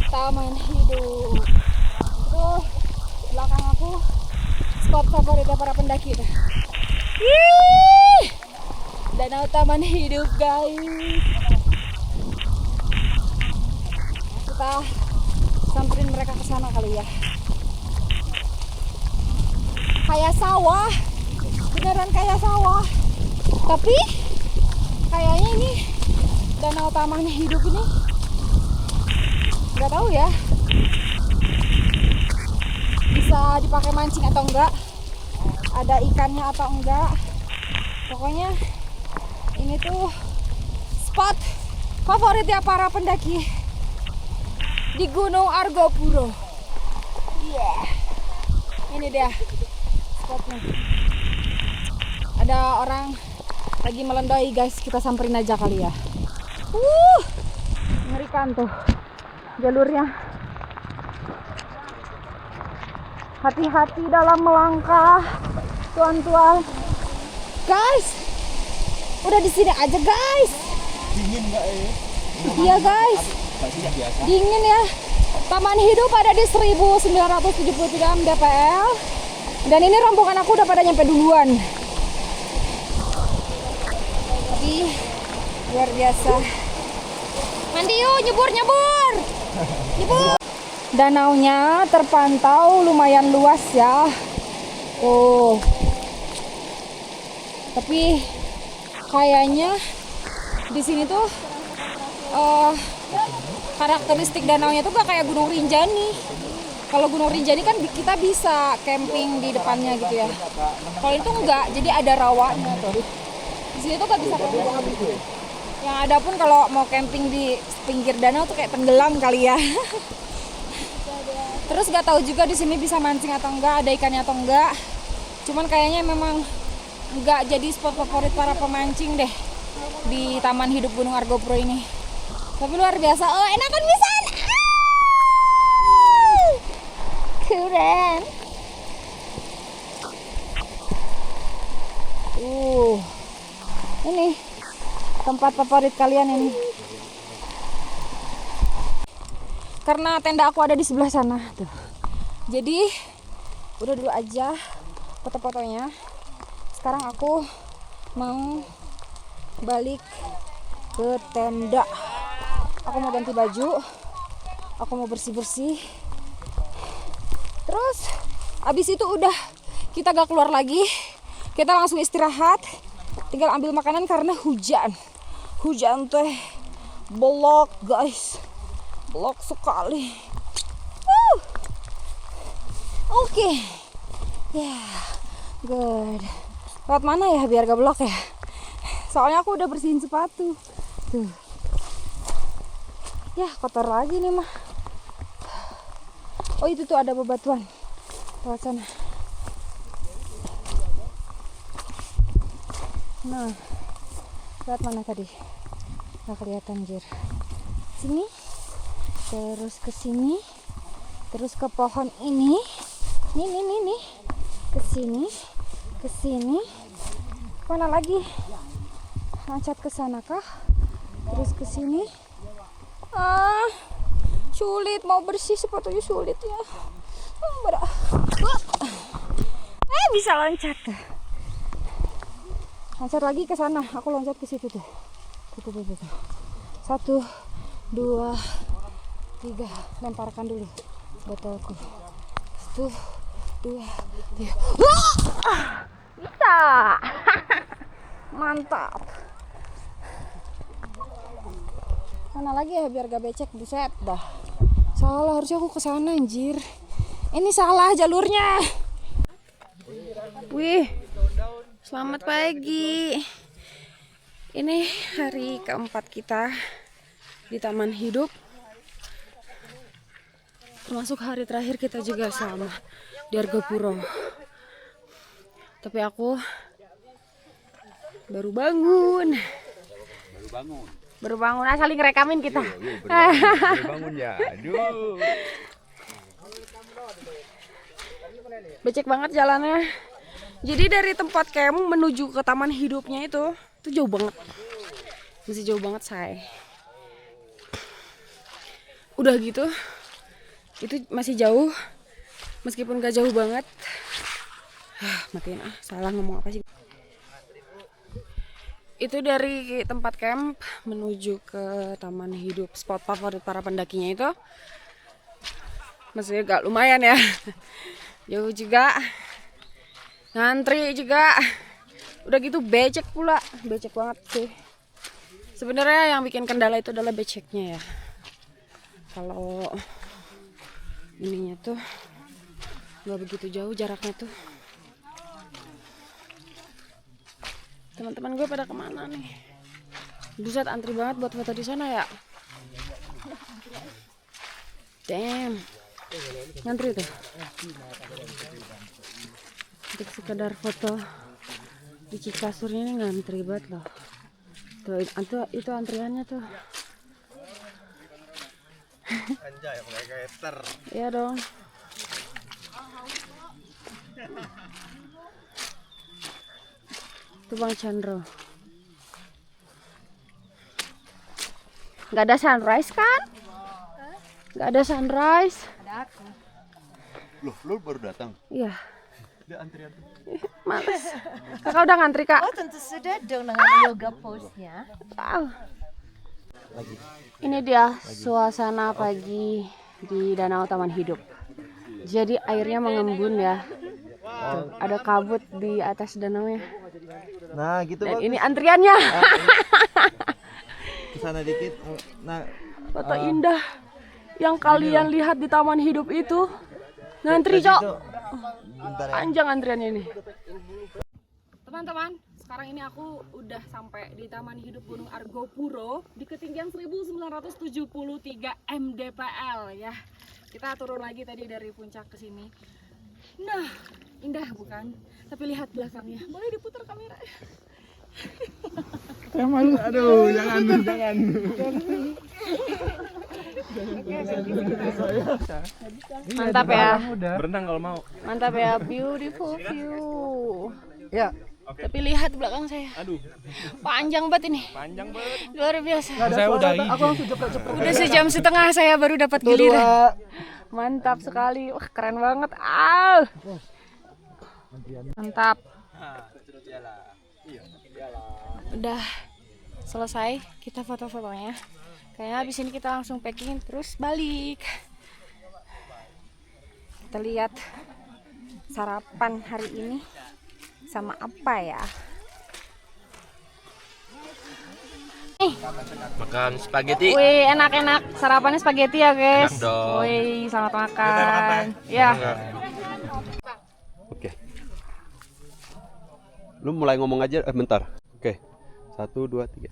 Taman Hidup. Itu belakang aku spot favoritnya para pendaki. Danau Taman Hidup, guys. Kita samperin mereka ke sana kali ya. Kayak sawah, beneran kayak sawah. Tapi kayaknya ini Danau Taman Hidup ini nggak tahu ya bisa dipakai mancing atau enggak, ada ikannya atau enggak. Pokoknya ini tuh spot favorit ya para pendaki di Gunung Argopuro. Yeah, ini dia spotnya. Ada orang lagi melendoi guys, kita samperin aja kali ya. Ngerikan tuh jalurnya. Hati-hati dalam melangkah, tuan-tuan. Guys, udah di sini aja guys. Dingin nggak ya? Iya guys, dingin ya. Taman Hidup ada di 1973 mdpl. Dan ini rombongan aku udah pada nyampe duluan. Tapi luar biasa. Mandi yuk, nyebur. Danaunya terpantau lumayan luas ya. Oh. Tapi kayaknya di sini tuh karakteristik danaunya tuh gak kayak Gunung Rinjani. Kalau Gunung Rinjani kan kita bisa camping di depannya gitu ya. Kalau itu enggak, jadi ada rawanya tuh. Di sini tuh gak bisa camping. Yang ada pun kalau mau camping di pinggir danau tuh kayak tenggelam kali ya. Terus gak tahu juga di sini bisa mancing atau enggak, ada ikannya atau enggak. Cuman kayaknya memang enggak jadi spot favorit para pemancing deh di Taman Hidup Gunung Argopuro ini. Tapi luar biasa. Oh, enakan pisan. Keren. Ini tempat favorit kalian ini. Karena tenda aku ada di sebelah sana tuh. Jadi udah dulu aja foto-fotonya. Sekarang aku mau balik ke tenda. Aku mau ganti baju. Aku mau bersih-bersih. Terus abis itu udah kita gak keluar lagi. Kita langsung istirahat. Tinggal ambil makanan karena hujan. Hujan teh bolok guys. Blok sekali. Oke. Ya, good. Lewat mana ya biar gak blok ya? Soalnya aku udah bersihin sepatu. Tuh. Ya, kotor lagi nih mah. Oh, itu tuh ada bebatuan. Lewat sana. Nah, lewat mana tadi? Gak kelihatan jir. Sini. Terus ke sini, terus ke pohon ini, nih, ke sini, Mana lagi? Loncat ke sana kah? Terus ke sini? Sulit mau bersih sepatunya sulit ya. Bisa loncat. Loncat lagi ke sana. Aku loncat ke situ tuh. Tuh. 1, 2, 3. Lemparkan dulu botolku. 1, 2, 3. Bisa. Mantap. Mana lagi ya biar gak becek, buset dah. Salah, harusnya aku ke sana anjir. Ini salah jalurnya. Wih. Selamat pagi. Ini hari keempat kita di Taman Hidup. Termasuk hari terakhir kita juga sama di Argopuro. Tapi aku baru bangun. Saling ngerekamin kita. Baru bangun ya. Aduh. Becek banget jalannya. Jadi dari tempat camp menuju ke taman hidupnya itu jauh banget. Masih jauh banget, say. Udah gitu, itu masih jauh. Meskipun gak jauh banget. Matiin salah ngomong apa sih. Itu dari tempat camp menuju ke taman hidup, spot favorit para pendakinya itu. Masih agak lumayan ya. Jauh juga. Ngantri juga. Udah gitu becek pula. Becek banget sih. Sebenarnya yang bikin kendala itu adalah beceknya ya. Kalau ininya tuh nggak begitu jauh jaraknya tuh. Teman-teman gue pada kemana nih? Buset, antri banget buat foto di sana ya. Damn. Ngantri tuh. Untuk sekedar foto di Cikasurnya ini ngantri banget loh. Tuh, itu antriannya tuh. Anjay, pakai gaiter. Iya dong. Itu Bang Chandro. Gak ada sunrise kan? Gak ada sunrise. Ada aku. Loh, lu baru datang? Iya. Dia antrian. Males. Kakak udah ngantri, Kak? Oh, tentu sudah dong dengan yoga pose-nya. Wow. Ini dia suasana pagi di Danau Taman Hidup. Jadi airnya mengembun ya. Tuh, ada kabut di atas danaunya. Nah, gitu Dan bagus. ini antriannya. Kesana dikit. Nah, Foto indah yang kalian lihat di Taman Hidup itu. Ngantri, Cok. bentar ya. Panjang antriannya ini. Teman-teman, sekarang ini aku udah sampai di Taman Hidup Gunung Argopuro di ketinggian 1973 mdpl ya. Kita turun lagi tadi dari puncak ke sini. Nah, indah bukan? Tapi lihat belakangnya. Boleh diputar kamera? Yang malu. Aduh, jangan. Mantap ya. Berenang kalau mau. Mantap ya, beautiful view. Ya. Tapi lihat belakang saya. Aduh, Panjang banget ini. panjang banget. Luar biasa. Saya udah Udah sejam setengah saya baru dapat giliran. Mantap sekali. Wah, keren banget. Mantap. Udah selesai kita foto-fotonya. Kayaknya habis ini kita langsung packing terus balik. Kita lihat sarapan hari ini sama apa ya? Makan spaghetti. Wih, enak-enak. Sarapannya spaghetti ya, guys. Enak dong. Wih, selamat makan. Ya. Oke. Lu mulai ngomong aja, bentar. Oke. 1, 2, 3.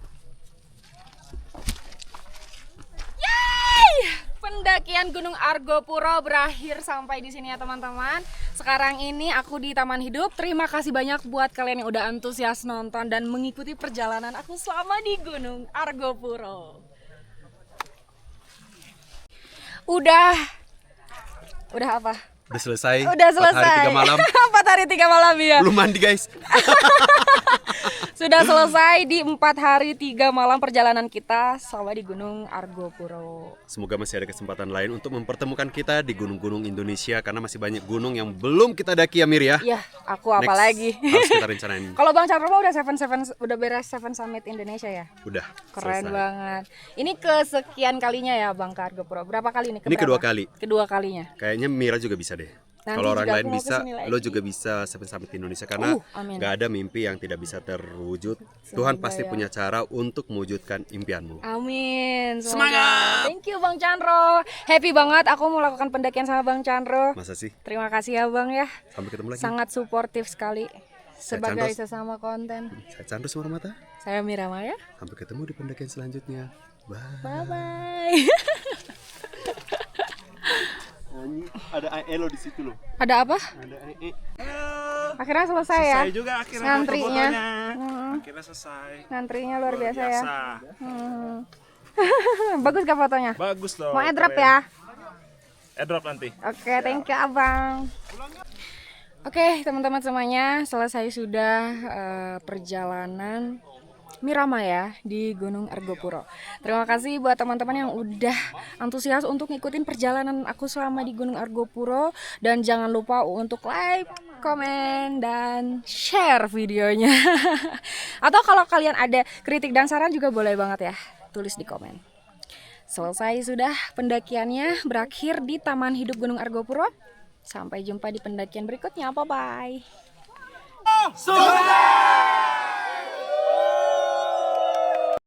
Pendakian Gunung Argopuro berakhir sampai di sini ya teman-teman. Sekarang ini aku di Taman Hidup. Terima kasih banyak buat kalian yang udah antusias nonton dan mengikuti perjalanan aku selama di Gunung Argopuro. Udah apa? Udah selesai. Udah selesai. 4 hari 3 malam. 4 hari 3 malam ya. Belum mandi, guys. Sudah selesai di 4 hari 3 malam perjalanan kita sama di Gunung Argopuro. Semoga masih ada kesempatan lain untuk mempertemukan kita di gunung-gunung Indonesia, karena masih banyak gunung yang belum kita daki ya Mir ya. Ya, aku apalagi. Harus kita rencanain. Kalau Bang Chandra udah beres 7 Summit Indonesia ya? Udah. Keren selesai. banget. Ini kesekian kalinya ya Bang ke Argopuro. Berapa kali ini? Ini kedua kali. Kedua kalinya. Kayaknya Mira juga bisa deh. Nanti Kalau orang juga lain aku mau bisa, kesini lagi. lo juga bisa Seven Summit Indonesia, karena amin. gak ada mimpi yang tidak bisa terwujud. Tuhan pasti punya cara untuk mewujudkan impianmu. Amin. Semangat! Thank you Bang Chandro. Happy banget aku mau lakukan pendakian sama Bang Chandro. Masa sih? Terima kasih ya Bang ya. Sampai ketemu lagi. Sangat suportif sekali sebagai Chandro. sesama konten. Saya Chandra Sumarmata. Saya Mira Maya. Sampai ketemu di pendakian selanjutnya. Bye. Bye bye. Ada Elo di situ loh. Ada apa? Ada Akhirnya selesai ya. Saya juga akhirnya Ngantrinya. foto-fotonya. Akhirnya selesai. Ngantrinya luar biasa ya. Biasa. Bagus gak fotonya? Bagus dong. Mau airdrop keren. ya? Airdrop nanti. Oke, thank you Abang. Oke, teman-teman semuanya, selesai sudah perjalanan Miramaya di Gunung Argopuro. Terima kasih buat teman-teman yang udah antusias untuk ngikutin perjalanan aku selama di Gunung Argopuro, dan jangan lupa untuk like, komen, dan share videonya. Atau kalau kalian ada kritik dan saran juga boleh banget ya, tulis di komen. Selesai sudah pendakiannya, berakhir di Taman Hidup Gunung Argopuro. Sampai jumpa di pendakian berikutnya. Bye bye.